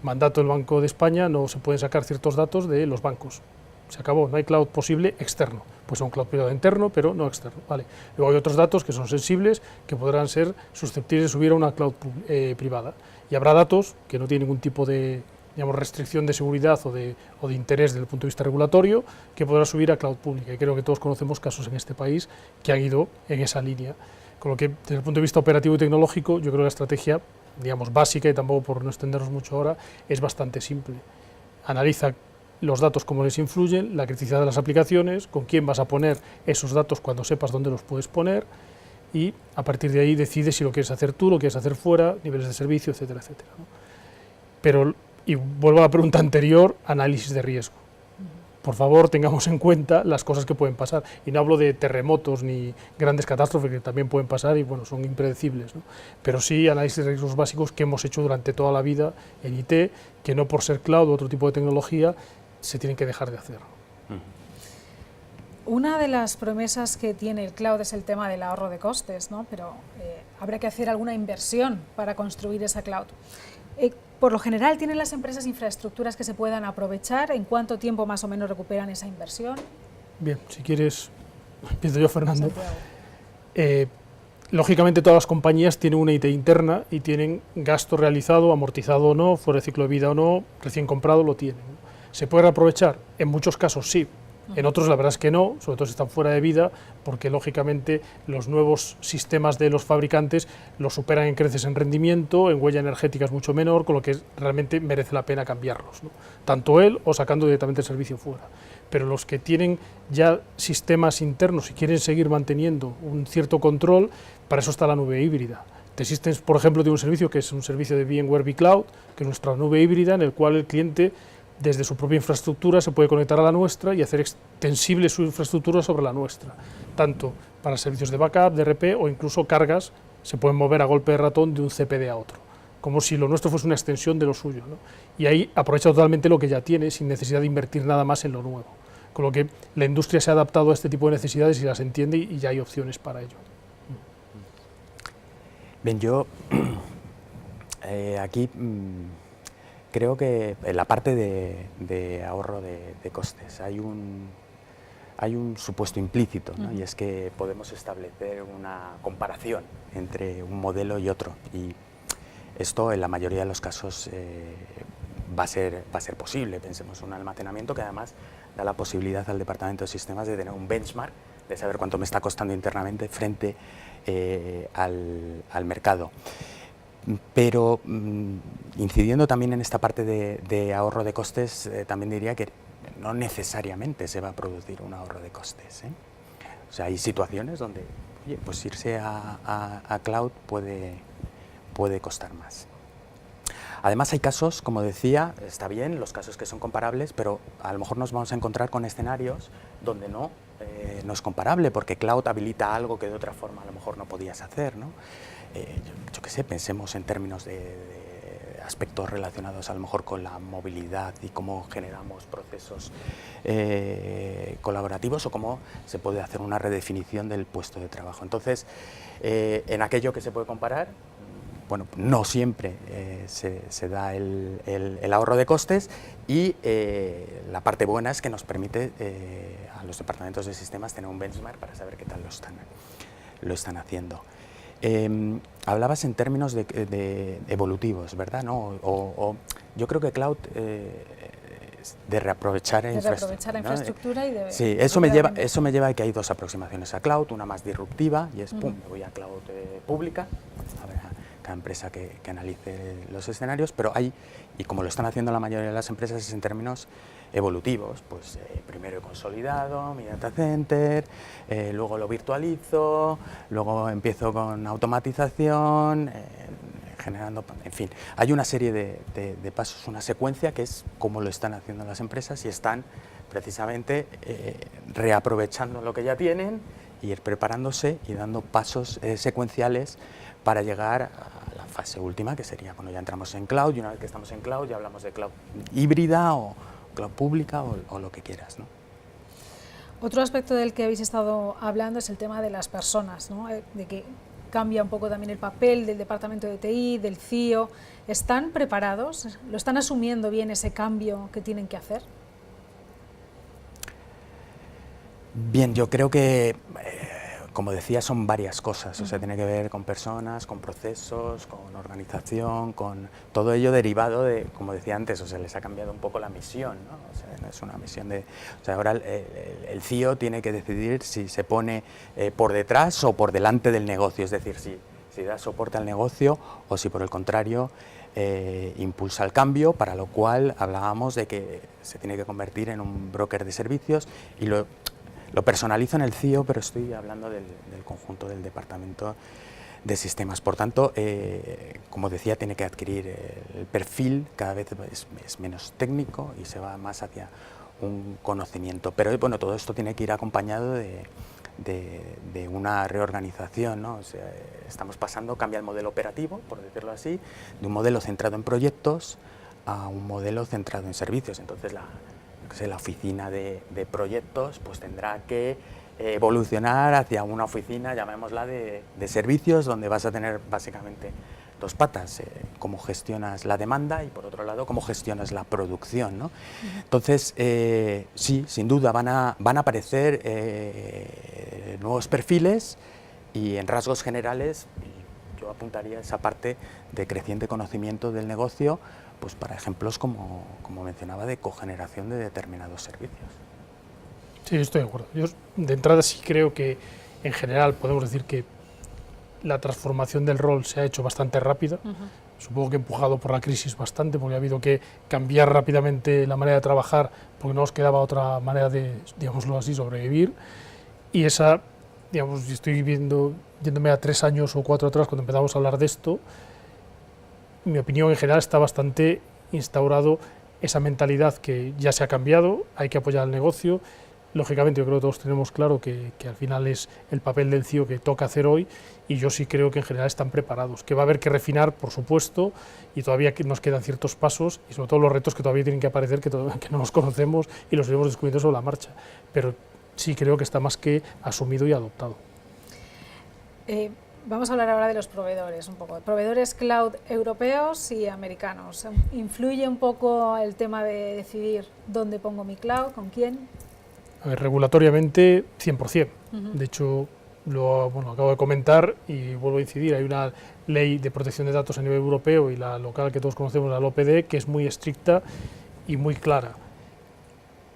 Mandato del Banco de España, no se pueden sacar ciertos datos de los bancos. Se acabó, no hay cloud posible externo. Pues un cloud privado interno, pero no externo. Vale. Luego hay otros datos que son sensibles, que podrán ser susceptibles de subir a una cloud privada. Y habrá datos que no tienen ningún tipo de, digamos, restricción de seguridad o de interés desde el punto de vista regulatorio, que podrá subir a cloud pública. Y creo que todos conocemos casos en este país que han ido en esa línea. Con lo que, desde el punto de vista operativo y tecnológico, yo creo que la estrategia, digamos, básica, y tampoco por no extendernos mucho ahora, es bastante simple. Analiza los datos, cómo les influyen, la criticidad de las aplicaciones, con quién vas a poner esos datos cuando sepas dónde los puedes poner, y a partir de ahí decides si lo quieres hacer tú, lo quieres hacer fuera, niveles de servicio, etcétera, etcétera, ¿no? Pero, y vuelvo a la pregunta anterior, análisis de riesgo. Por favor, tengamos en cuenta las cosas que pueden pasar. Y no hablo de terremotos ni grandes catástrofes que también pueden pasar y bueno, son impredecibles, ¿no? Pero sí análisis de riesgos básicos que hemos hecho durante toda la vida en IT, que no por ser cloud u otro tipo de tecnología se tienen que dejar de hacer. Una de las promesas que tiene el cloud es el tema del ahorro de costes, ¿no? Pero habrá que hacer alguna inversión para construir esa cloud. Por lo general, ¿tienen las empresas infraestructuras que se puedan aprovechar? ¿En cuánto tiempo más o menos recuperan esa inversión? Bien, si quieres, empiezo yo, Fernando. Lógicamente todas las compañías tienen una IT interna y tienen gasto realizado, amortizado o no, fuera de ciclo de vida o no, recién comprado lo tienen. ¿Se puede reaprovechar? En muchos casos sí. En otros la verdad es que no, sobre todo si están fuera de vida, porque lógicamente los nuevos sistemas de los fabricantes los superan en creces en rendimiento, en huella energética es mucho menor, con lo que realmente merece la pena cambiarlos, ¿no? Tanto él o sacando directamente el servicio fuera. Pero los que tienen ya sistemas internos y quieren seguir manteniendo un cierto control, para eso está la nube híbrida. T-Systems, por ejemplo, tiene un servicio que es un servicio de VMware vCloud, que es nuestra nube híbrida, en el cual el cliente desde su propia infraestructura se puede conectar a la nuestra y hacer extensible su infraestructura sobre la nuestra, tanto para servicios de backup, de RP o incluso cargas, se pueden mover a golpe de ratón de un CPD a otro, como si lo nuestro fuese una extensión de lo suyo, ¿no? Y ahí aprovecha totalmente lo que ya tiene sin necesidad de invertir nada más en lo nuevo, con lo que la industria se ha adaptado a este tipo de necesidades y las entiende y ya hay opciones para ello. Bien, yo aquí creo que en la parte de ahorro de costes hay un supuesto implícito, ¿no? Y es que podemos establecer una comparación entre un modelo y otro, y esto en la mayoría de los casos va a ser posible. Pensemos en un almacenamiento que además da la posibilidad al Departamento de Sistemas de tener un benchmark, de saber cuánto me está costando internamente frente al mercado. Pero incidiendo también en esta parte de ahorro de costes, también diría que no necesariamente se va a producir un ahorro de costes, ¿eh? O sea, hay situaciones donde, oye, pues irse a cloud puede costar más. Además hay casos, como decía, está bien, los casos que son comparables, pero a lo mejor nos vamos a encontrar con escenarios donde no es comparable, porque cloud habilita algo que de otra forma a lo mejor no podías hacer, ¿no? Yo qué sé, pensemos en términos de aspectos relacionados a lo mejor con la movilidad y cómo generamos procesos colaborativos, o cómo se puede hacer una redefinición del puesto de trabajo. Entonces, en aquello que se puede comparar, bueno, no siempre se da el ahorro de costes, y la parte buena es que nos permite a los departamentos de sistemas tener un benchmark para saber qué tal lo están haciendo. Hablabas en términos de evolutivos, ¿verdad? ¿No? Yo creo que cloud de reaprovechar infraestructura, ¿no? Y de... Sí, eso me lleva a que hay dos aproximaciones a cloud, una más disruptiva, y es, me voy a cloud pública, habrá cada empresa que analice los escenarios, pero hay, y como lo están haciendo la mayoría de las empresas, es en términos evolutivos, pues primero he consolidado mi data center, luego lo virtualizo, luego empiezo con automatización, generando, en fin, hay una serie de pasos, una secuencia que es como lo están haciendo las empresas, y están precisamente reaprovechando lo que ya tienen y ir preparándose y dando pasos secuenciales para llegar a la fase última, que sería cuando ya entramos en cloud, y una vez que estamos en cloud ya hablamos de cloud híbrida o cloud pública o lo que quieras, ¿no? Otro aspecto del que habéis estado hablando es el tema de las personas, ¿no? De que cambia un poco también el papel del departamento de TI, del CIO. ¿Están preparados? ¿Lo están asumiendo bien ese cambio que tienen que hacer? Bien, yo creo que, como decía, son varias cosas, o sea, tiene que ver con personas, con procesos, con organización, con todo ello derivado de, como decía antes, o sea, les ha cambiado un poco la misión, ¿no? O sea, no es una misión de... O sea, ahora el CIO tiene que decidir si se pone por detrás o por delante del negocio, es decir, si da soporte al negocio o si por el contrario impulsa el cambio, para lo cual hablábamos de que se tiene que convertir en un broker de servicios, y lo personalizo en el CIO, pero estoy hablando del conjunto del departamento de sistemas. Por tanto, como decía, tiene que adquirir el perfil, cada vez es menos técnico y se va más hacia un conocimiento. Pero bueno, todo esto tiene que ir acompañado de una reorganización, ¿no? O sea, estamos pasando, cambia el modelo operativo, por decirlo así, de un modelo centrado en proyectos a un modelo centrado en servicios. Entonces, la oficina de proyectos pues tendrá que evolucionar hacia una oficina, llamémosla, de servicios, donde vas a tener básicamente dos patas, cómo gestionas la demanda y por otro lado cómo gestionas la producción, ¿no? Entonces, sí, sin duda van a aparecer nuevos perfiles, y en rasgos generales yo apuntaría esa parte de creciente conocimiento del negocio, pues para ejemplos como mencionaba, de cogeneración de determinados servicios. Sí, estoy de acuerdo. Yo de entrada sí creo que en general podemos decir que la transformación del rol se ha hecho bastante rápida, supongo que empujado por la crisis bastante, porque ha habido que cambiar rápidamente la manera de trabajar porque no nos quedaba otra manera de, digámoslo así, sobrevivir, y esa, digamos, estoy yéndome a 3 años o 4 atrás cuando empezamos a hablar de esto, mi opinión en general está bastante instaurado esa mentalidad que ya se ha cambiado, hay que apoyar al negocio. Lógicamente yo creo que todos tenemos claro que al final es el papel del CIO que toca hacer hoy, y yo sí creo que en general están preparados, que va a haber que refinar, por supuesto, y todavía nos quedan ciertos pasos y sobre todo los retos que todavía tienen que aparecer, que no los conocemos y los iremos descubriendo sobre la marcha, pero sí creo que está más que asumido y adoptado. Vamos a hablar ahora de los proveedores, un poco. Proveedores cloud europeos y americanos. ¿Influye un poco el tema de decidir dónde pongo mi cloud, con quién? A ver, regulatoriamente 100%. De hecho, lo acabo de comentar y vuelvo a incidir, hay una ley de protección de datos a nivel europeo y la local que todos conocemos, la LOPD, que es muy estricta y muy clara.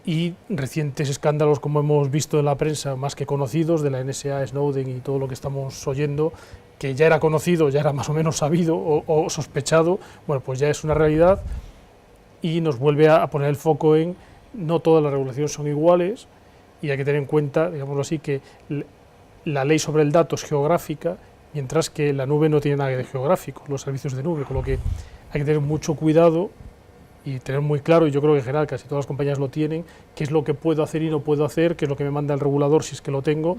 y recientes escándalos, como hemos visto en la prensa, más que conocidos, de la NSA, Snowden y todo lo que estamos oyendo, que ya era conocido, ya era más o menos sabido o sospechado, bueno, pues ya es una realidad y nos vuelve a poner el foco en no todas las regulaciones son iguales y hay que tener en cuenta, digámoslo así, que la ley sobre el dato es geográfica, mientras que la nube no tiene nada de geográfico, los servicios de nube, con lo que hay que tener mucho cuidado y tener muy claro, y yo creo que en general casi todas las compañías lo tienen, qué es lo que puedo hacer y no puedo hacer, qué es lo que me manda el regulador si es que lo tengo,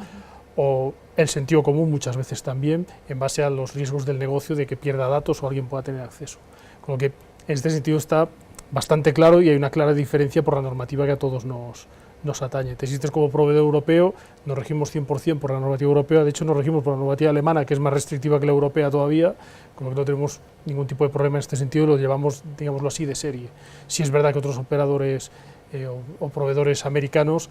o el sentido común muchas veces también, en base a los riesgos del negocio de que pierda datos o alguien pueda tener acceso. Con lo que en este sentido está bastante claro y hay una clara diferencia por la normativa que a todos nos atañe. Te existes como proveedor europeo, nos regimos 100% por la normativa europea, de hecho nos regimos por la normativa alemana, que es más restrictiva que la europea todavía, con lo que no tenemos ningún tipo de problema en este sentido y lo llevamos, digámoslo así, de serie. Sí es verdad que otros operadores o proveedores americanos,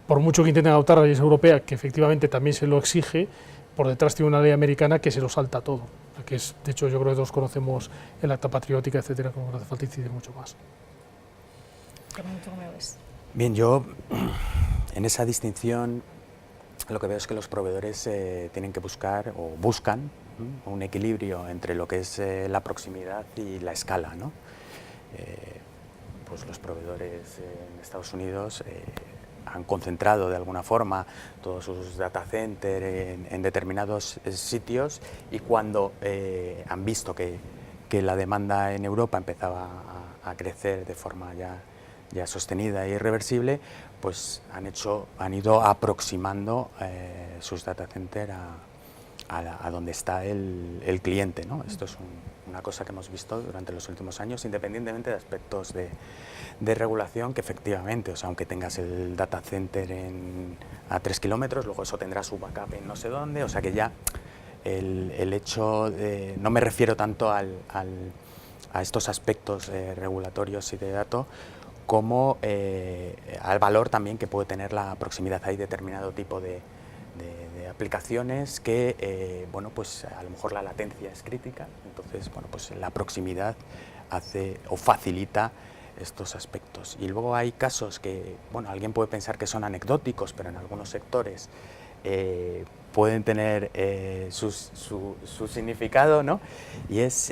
por mucho que intenten adoptar la ley europea, que efectivamente también se lo exige, por detrás tiene una ley americana que se lo salta todo, que es, de hecho yo creo que todos conocemos el acta patriótica, etcétera, como no hace falta incidir mucho más. Bien, yo en esa distinción lo que veo es que los proveedores tienen que buscar o buscan un equilibrio entre lo que es la proximidad y la escala, ¿no? Pues los proveedores en Estados Unidos han concentrado de alguna forma todos sus data centers en determinados sitios y cuando han visto que la demanda en Europa empezaba a crecer de forma ya sostenida e irreversible, pues han ido aproximando sus data centers a donde está el cliente, ¿no? Esto es una cosa que hemos visto durante los últimos años, independientemente de aspectos de regulación, que efectivamente, o sea, aunque tengas el data center a 3 kilómetros, luego eso tendrá su backup en no sé dónde, o sea que ya el hecho de, no me refiero tanto a estos aspectos regulatorios y de datos, como al valor también que puede tener la proximidad. Hay determinado tipo de aplicaciones que, bueno, pues a lo mejor la latencia es crítica, entonces, bueno, pues la proximidad hace o facilita estos aspectos. Y luego hay casos que, bueno, alguien puede pensar que son anecdóticos, pero en algunos sectores pueden tener su significado, ¿no? Y es,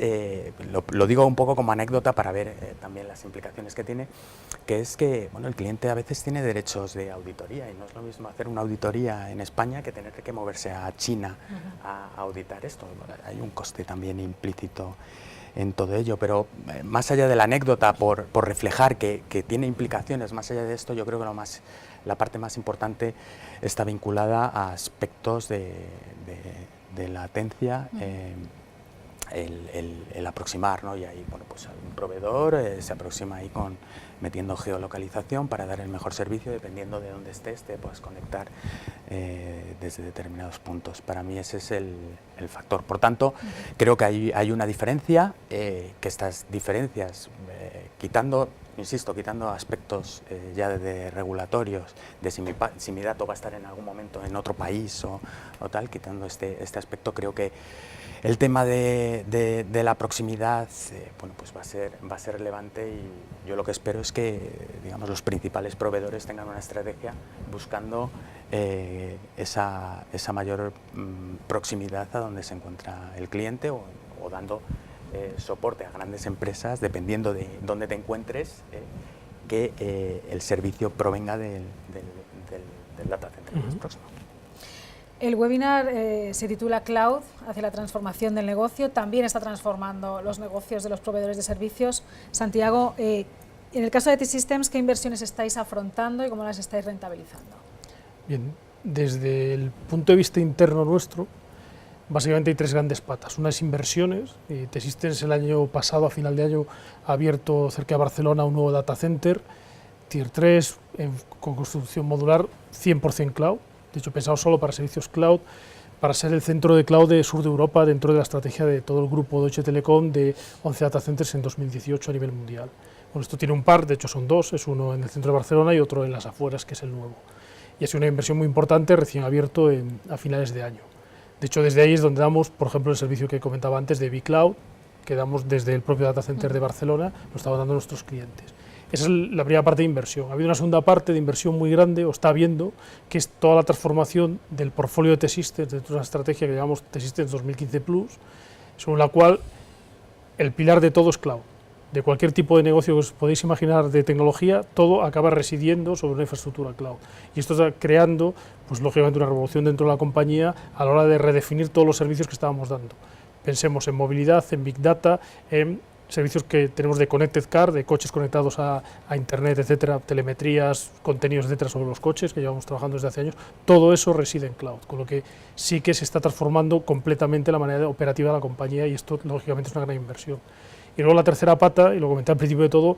lo digo un poco como anécdota para ver también las implicaciones que tiene, que es que, bueno, el cliente a veces tiene derechos de auditoría y no es lo mismo hacer una auditoría en España que tener que moverse a China a auditar esto. Hay un coste también implícito en todo ello, pero más allá de la anécdota, por reflejar que tiene implicaciones, más allá de esto, yo creo que la parte más importante está vinculada a aspectos de latencia, el aproximar, ¿no? Y ahí, bueno, pues un proveedor se aproxima ahí metiendo geolocalización para dar el mejor servicio, dependiendo de dónde estés, te puedes conectar desde determinados puntos. Para mí ese es el factor. Por tanto, creo que hay una diferencia, que estas diferencias, quitando aspectos ya de regulatorios, de si mi dato va a estar en algún momento en otro país o tal, quitando este aspecto, creo que el tema de la proximidad, bueno, pues va a ser relevante y yo lo que espero es que, digamos, los principales proveedores tengan una estrategia buscando esa mayor proximidad a donde se encuentra el cliente o dando soporte a grandes empresas, dependiendo de dónde te encuentres, que el servicio provenga del data center más próximo. El webinar se titula Cloud hacia la transformación del negocio, también está transformando los negocios de los proveedores de servicios. Santiago, en el caso de T-Systems, ¿qué inversiones estáis afrontando y cómo las estáis rentabilizando? Bien, desde el punto de vista interno nuestro, básicamente hay tres grandes patas. Una es inversiones. T-Systems el año pasado, a final de año, ha abierto cerca de Barcelona un nuevo data center, Tier 3, con construcción modular, 100% cloud. De hecho, pensado solo para servicios cloud, para ser el centro de cloud de sur de Europa dentro de la estrategia de todo el grupo Deutsche Telekom de 11 data centers en 2018 a nivel mundial. Bueno, esto tiene un par, de hecho son dos, es uno en el centro de Barcelona y otro en las afueras, que es el nuevo. Y ha sido una inversión muy importante, recién abierto a finales de año. De hecho, desde ahí es donde damos, por ejemplo, el servicio que comentaba antes de vCloud, que damos desde el propio data center de Barcelona, lo estamos dando a nuestros clientes. Esa es la primera parte de inversión. Ha habido una segunda parte de inversión muy grande, o está habiendo, que es toda la transformación del portfolio de T-Systems, de una estrategia que llamamos T-Systems 2015 Plus, según la cual el pilar de todo es cloud. De cualquier tipo de negocio que os podéis imaginar de tecnología, todo acaba residiendo sobre una infraestructura cloud. Y esto está creando, pues lógicamente, una revolución dentro de la compañía a la hora de redefinir todos los servicios que estábamos dando. Pensemos en movilidad, en Big Data, en servicios que tenemos de Connected Car, de coches conectados a Internet, etcétera, telemetrías, contenidos, etcétera, sobre los coches, que llevamos trabajando desde hace años. Todo eso reside en cloud, con lo que sí que se está transformando completamente la manera operativa de la compañía, y esto, lógicamente, es una gran inversión. Y luego la tercera pata, y lo comenté al principio de todo,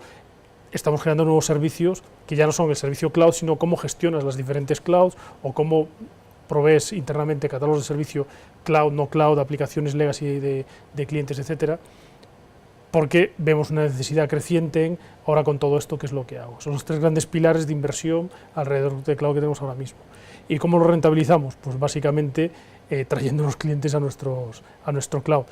estamos creando nuevos servicios que ya no son el servicio cloud, sino cómo gestionas las diferentes clouds o cómo provees internamente catálogos de servicio cloud, no cloud, aplicaciones legacy de clientes, etcétera, porque vemos una necesidad creciente en, ahora con todo esto, ¿qué es lo que hago? Son los tres grandes pilares de inversión alrededor de cloud que tenemos ahora mismo. ¿Y cómo lo rentabilizamos? Pues básicamente trayendo los clientes a nuestro cloud.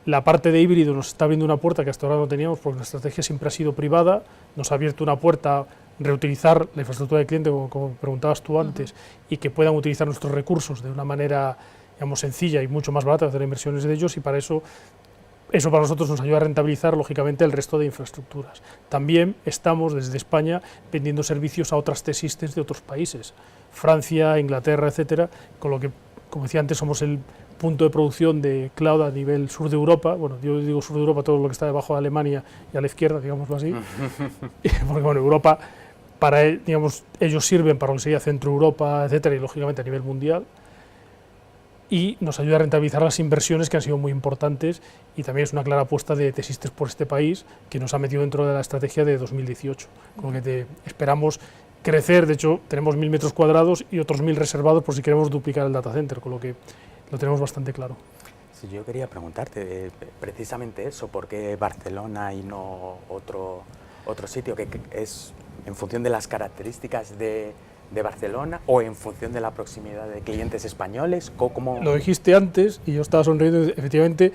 La parte de híbrido nos está abriendo una puerta que hasta ahora no teníamos, porque la estrategia siempre ha sido privada, nos ha abierto una puerta a reutilizar la infraestructura del cliente, como preguntabas tú antes, y que puedan utilizar nuestros recursos de una manera, digamos, sencilla y mucho más barata, hacer inversiones de ellos, y para eso para nosotros nos ayuda a rentabilizar, lógicamente, el resto de infraestructuras. También estamos, desde España, vendiendo servicios a otras T-Systems de otros países, Francia, Inglaterra, etcétera, con lo que, como decía antes, somos el punto de producción de cloud a nivel sur de Europa. Bueno, yo digo sur de Europa, todo lo que está debajo de Alemania y a la izquierda, digámoslo así, porque bueno, Europa, digamos, ellos sirven para lo que sería Centro Europa, etcétera, y lógicamente a nivel mundial, y nos ayuda a rentabilizar las inversiones que han sido muy importantes, y también es una clara apuesta de T-Systems por este país, que nos ha metido dentro de la estrategia de 2018, con lo que esperamos crecer. De hecho, tenemos 1000 metros cuadrados y otros 1000 reservados por si queremos duplicar el data center, con lo que lo tenemos bastante claro. Sí, yo quería preguntarte precisamente eso, ¿por qué Barcelona y no otro sitio? ¿Que es en función de las características de Barcelona o en función de la proximidad de clientes españoles? ¿Cómo? Lo dijiste antes y yo estaba sonriendo, efectivamente,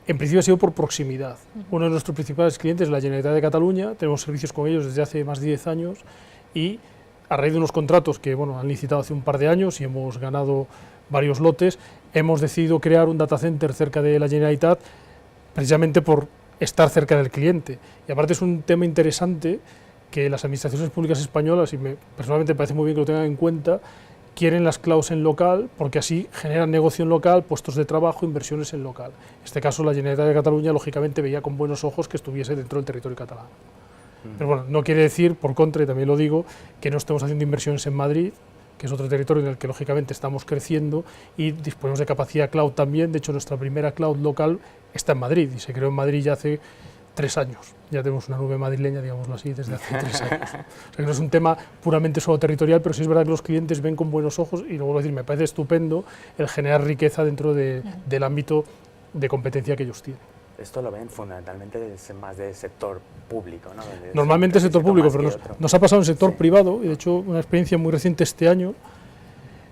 en principio ha sido por proximidad. Uno de nuestros principales clientes es la Generalitat de Cataluña, tenemos servicios con ellos desde hace más de 10 años, y a raíz de unos contratos que han licitado hace un par de años y hemos ganado varios lotes, hemos decidido crear un data center cerca de la Generalitat, precisamente por estar cerca del cliente. Y aparte es un tema interesante que las administraciones públicas españolas, y personalmente me parece muy bien que lo tengan en cuenta, quieren las clouds en local, porque así generan negocio en local, puestos de trabajo, inversiones en local. En este caso, la Generalitat de Cataluña, lógicamente, veía con buenos ojos que estuviese dentro del territorio catalán. Pero bueno, no quiere decir, por contra, y también lo digo, que no estemos haciendo inversiones en Madrid, que es otro territorio en el que lógicamente estamos creciendo y disponemos de capacidad cloud también. De hecho, nuestra primera cloud local está en Madrid y se creó en Madrid ya hace 3 años. Ya tenemos una nube madrileña, digámoslo así, desde hace 3 años. O sea, que no es un tema puramente solo territorial, pero sí es verdad que los clientes ven con buenos ojos, y luego vuelvo a decir, me parece estupendo el generar riqueza dentro del ámbito de competencia que ellos tienen. Esto lo ven fundamentalmente más del sector público, ¿no? Normalmente el sector público, pero nos ha pasado en el sector privado, y de hecho una experiencia muy reciente este año,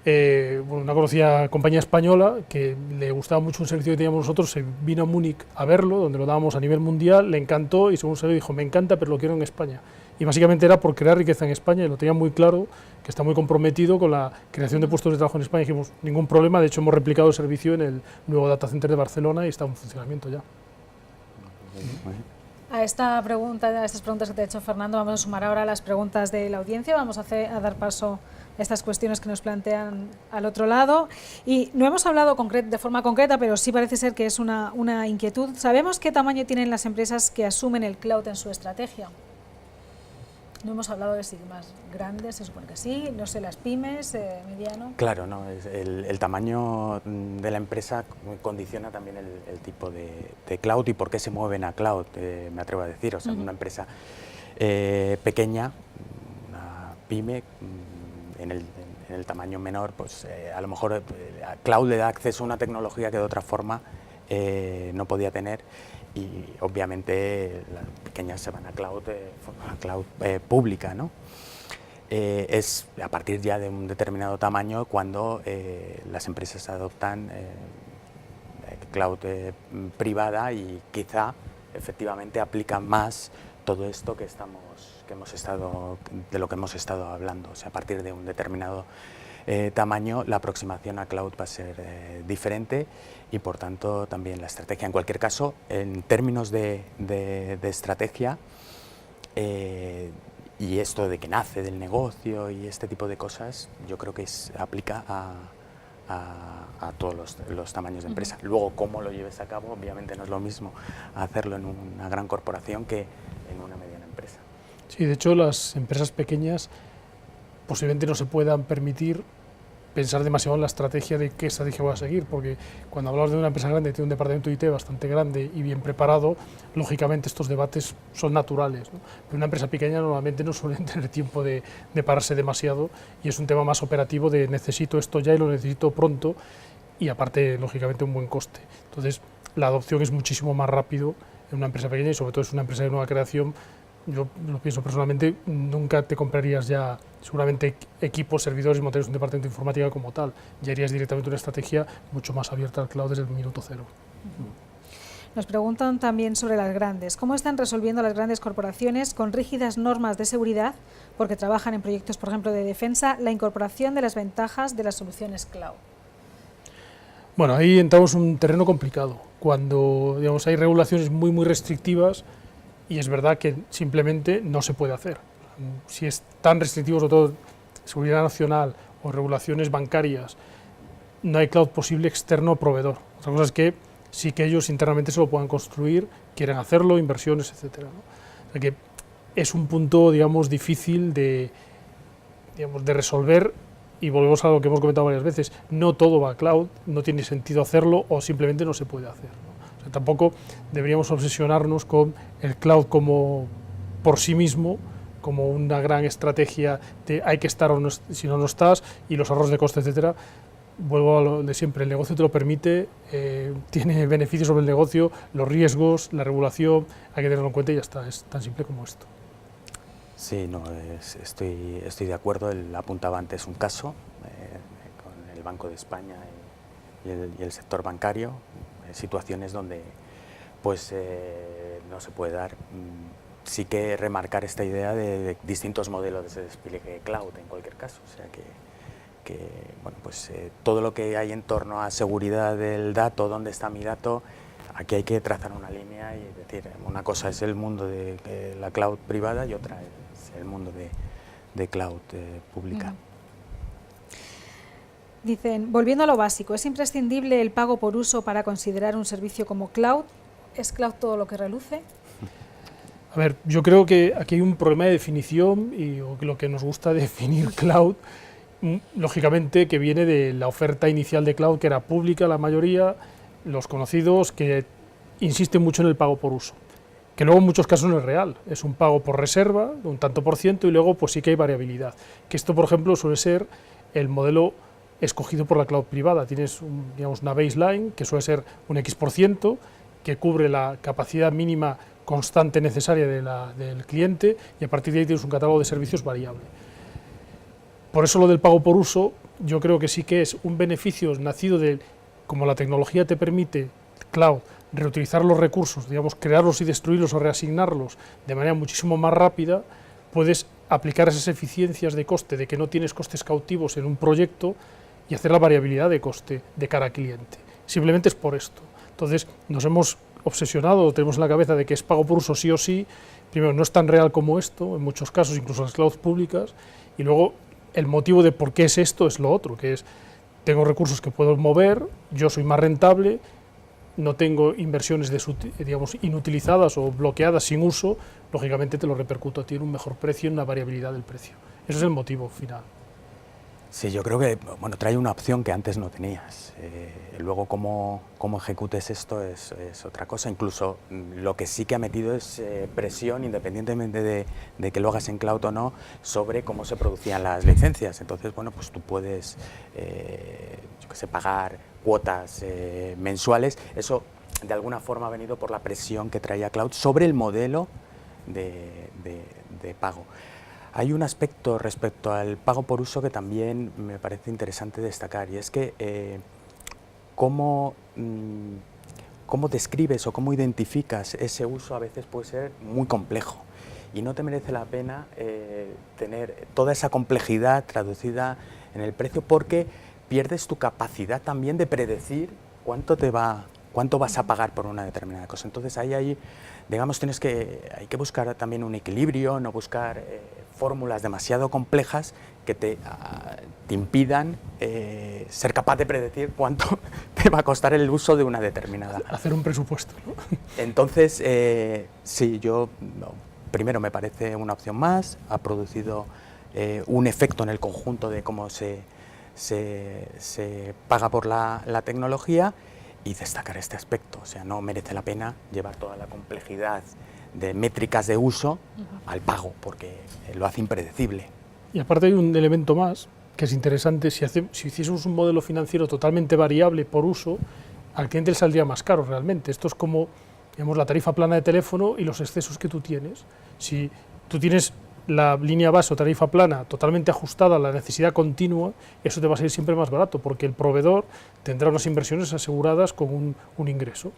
una conocida compañía española que le gustaba mucho un servicio que teníamos nosotros, se vino a Múnich a verlo, donde lo dábamos a nivel mundial, le encantó y según se le dijo, me encanta, pero lo quiero en España. Y básicamente era por crear riqueza en España, y lo tenía muy claro, que está muy comprometido con la creación de puestos de trabajo en España. Y dijimos, ningún problema, de hecho hemos replicado el servicio en el nuevo data center de Barcelona y está en funcionamiento ya. A estas preguntas que te ha hecho Fernando, vamos a sumar ahora las preguntas de la audiencia. Vamos a dar paso a estas cuestiones que nos plantean al otro lado. Y no hemos hablado de forma concreta, pero sí parece ser que es una inquietud. ¿Sabemos qué tamaño tienen las empresas que asumen el cloud en su estrategia? No hemos hablado de si más grandes, se supone que sí, no sé, las pymes, mediano. Claro, no, el tamaño de la empresa condiciona también el tipo de cloud y por qué se mueven a cloud, me atrevo a decir. O sea, una empresa pequeña, una pyme, en el tamaño menor, pues a lo mejor cloud le da acceso a una tecnología que de otra forma no podía tener. Y obviamente las pequeñas se van a cloud pública, ¿no? Es a partir ya de un determinado tamaño cuando las empresas adoptan cloud privada y quizá efectivamente aplican más todo esto que estamos de lo que hemos estado hablando. O sea, a partir de un determinado tamaño, la aproximación a cloud va a ser diferente y por tanto también la estrategia. En cualquier caso, en términos de estrategia, y esto de que nace del negocio y este tipo de cosas, yo creo que aplica a todos los tamaños de empresa. Luego, cómo lo lleves a cabo, obviamente no es lo mismo hacerlo en una gran corporación que en una mediana empresa. Sí, de hecho, las empresas pequeñas posiblemente no se puedan permitir pensar demasiado en la estrategia de qué estrategia voy a seguir, porque cuando hablamos de una empresa grande, tiene un departamento de IT bastante grande y bien preparado, lógicamente estos debates son naturales, ¿no? Pero una empresa pequeña normalmente no suele tener tiempo de pararse demasiado y es un tema más operativo de necesito esto ya y lo necesito pronto y aparte, lógicamente, un buen coste. Entonces, la adopción es muchísimo más rápido en una empresa pequeña y sobre todo es una empresa de nueva creación. Yo lo pienso personalmente, nunca te comprarías ya seguramente equipos, servidores, montarías un departamento de informática como tal, ya irías directamente a una estrategia mucho más abierta al cloud desde el minuto cero. Nos preguntan también sobre las grandes. ¿Cómo están resolviendo las grandes corporaciones con rígidas normas de seguridad, porque trabajan en proyectos, por ejemplo, de defensa, la incorporación de las ventajas de las soluciones cloud? Bueno, ahí entramos en un terreno complicado. Cuando digamos, hay regulaciones muy restrictivas, y es verdad que simplemente no se puede hacer. Si es tan restrictivo, sobre todo seguridad nacional o regulaciones bancarias, no hay cloud posible externo proveedor. Otra cosa es que sí que ellos internamente se lo puedan construir, quieren hacerlo, inversiones, etcétera, ¿no? O sea que es un punto, digamos, difícil de resolver y volvemos a lo que hemos comentado varias veces. No todo va a cloud, no tiene sentido hacerlo o simplemente no se puede hacer, ¿no? O sea, tampoco deberíamos obsesionarnos con el cloud como por sí mismo, como una gran estrategia de hay que estar o no, si no, no estás, y los ahorros de coste, etcétera. Vuelvo a lo de siempre, el negocio te lo permite, tiene beneficios sobre el negocio, los riesgos, la regulación, hay que tenerlo en cuenta y ya está, es tan simple como esto. Sí, no, estoy de acuerdo, él apuntaba antes un caso con el Banco de España y el sector bancario, situaciones donde pues no se puede dar. Sí que remarcar esta idea de distintos modelos de despliegue cloud en cualquier caso, o sea que bueno, pues, todo lo que hay en torno a seguridad del dato, dónde está mi dato, aquí hay que trazar una línea y decir, una cosa es el mundo de la cloud privada y otra es el mundo de cloud pública. Dicen, volviendo a lo básico, ¿es imprescindible el pago por uso para considerar un servicio como cloud? ¿Es cloud todo lo que reluce? A ver, yo creo que aquí hay un problema de definición y lo que nos gusta definir cloud, lógicamente que viene de la oferta inicial de cloud, que era pública la mayoría, los conocidos, que insisten mucho en el pago por uso, que luego en muchos casos no es real, es un pago por reserva, de un tanto por ciento, y luego pues sí que hay variabilidad, que esto por ejemplo suele ser el modelo escogido por la cloud privada. Tienes digamos, una baseline que suele ser un X%, que cubre la capacidad mínima constante necesaria del cliente y a partir de ahí tienes un catálogo de servicios variable. Por eso lo del pago por uso yo creo que sí que es un beneficio nacido de, como la tecnología te permite, cloud, reutilizar los recursos, digamos, crearlos y destruirlos o reasignarlos de manera muchísimo más rápida, puedes aplicar esas eficiencias de coste, de que no tienes costes cautivos en un proyecto y hacer la variabilidad de coste de cara al cliente. Simplemente es por esto. Entonces nos hemos obsesionado, tenemos en la cabeza de que es pago por uso sí o sí. Primero, no es tan real como esto, en muchos casos, incluso las clouds públicas, y luego el motivo de por qué es esto es lo otro, que es, tengo recursos que puedo mover, yo soy más rentable, no tengo inversiones digamos, inutilizadas o bloqueadas sin uso, lógicamente te lo repercuto a ti en un mejor precio, en una variabilidad del precio. Ese es el motivo final. Sí, yo creo que bueno, trae una opción que antes no tenías. Luego cómo ejecutes esto es otra cosa. Incluso lo que sí que ha metido es presión, independientemente de que lo hagas en cloud o no, sobre cómo se producían las licencias. Entonces, bueno, pues tú puedes, yo qué sé, pagar cuotas mensuales. Eso de alguna forma ha venido por la presión que traía cloud sobre el modelo de pago. Hay un aspecto respecto al pago por uso que también me parece interesante destacar, y es que cómo describes o cómo identificas ese uso a veces puede ser muy complejo y no te merece la pena tener toda esa complejidad traducida en el precio, porque pierdes tu capacidad también de predecir cuánto vas a pagar por una determinada cosa. Entonces ahí digamos, hay que buscar también un equilibrio, no buscar fórmulas demasiado complejas que te impidan ser capaz de predecir cuánto te va a costar el uso de una determinada. Hacer un presupuesto, ¿no? Entonces, sí, primero me parece una opción más, ha producido un efecto en el conjunto de cómo se paga por la tecnología, y destacar este aspecto. O sea, no merece la pena llevar toda la complejidad de métricas de uso al pago, porque lo hace impredecible. Y aparte hay un elemento más que es interesante: si hiciésemos un modelo financiero totalmente variable por uso, al cliente le saldría más caro realmente. Esto es como, digamos, la tarifa plana de teléfono y los excesos que tú tienes. Si tú tienes la línea base o tarifa plana totalmente ajustada a la necesidad continua, eso te va a salir siempre más barato, porque el proveedor tendrá unas inversiones aseguradas con un ingreso.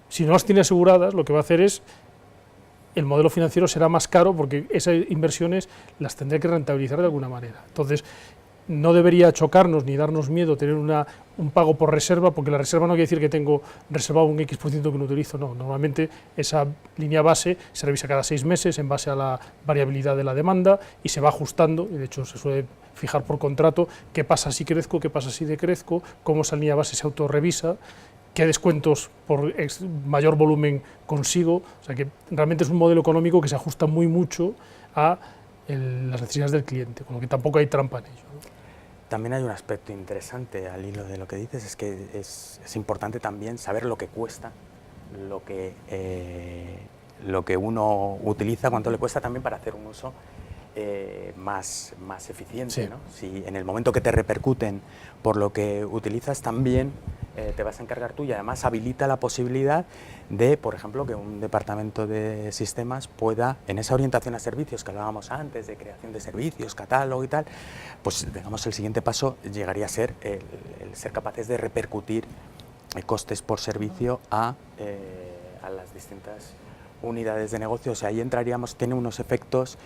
Si no las tiene aseguradas, lo que va a hacer es, el modelo financiero será más caro, porque esas inversiones las tendrá que rentabilizar de alguna manera. Entonces, no debería chocarnos ni darnos miedo tener un pago por reserva, porque la reserva no quiere decir que tengo reservado un X% que no utilizo, no. Normalmente esa línea base se revisa cada 6 meses en base a la variabilidad de la demanda y se va ajustando, y de hecho se suele fijar por contrato qué pasa si crezco, qué pasa si decrezco, cómo esa línea base se autorrevisa, qué descuentos por mayor volumen consigo. O sea que realmente es un modelo económico que se ajusta mucho a las necesidades del cliente, con lo que tampoco hay trampa en ello, ¿no? También hay un aspecto interesante al hilo de lo que dices, es que es importante también saber lo que cuesta, lo que uno utiliza, cuánto le cuesta también para hacer un uso más eficiente, sí, ¿no? Si en el momento que te repercuten por lo que utilizas, también te vas a encargar tú, y además habilita la posibilidad de, por ejemplo, que un departamento de sistemas pueda, en esa orientación a servicios que hablábamos antes, de creación de servicios, catálogo y tal, pues digamos el siguiente paso llegaría a ser el ser capaces de repercutir costes por servicio a las distintas unidades de negocio. O sea, ahí entraríamos, tiene unos efectos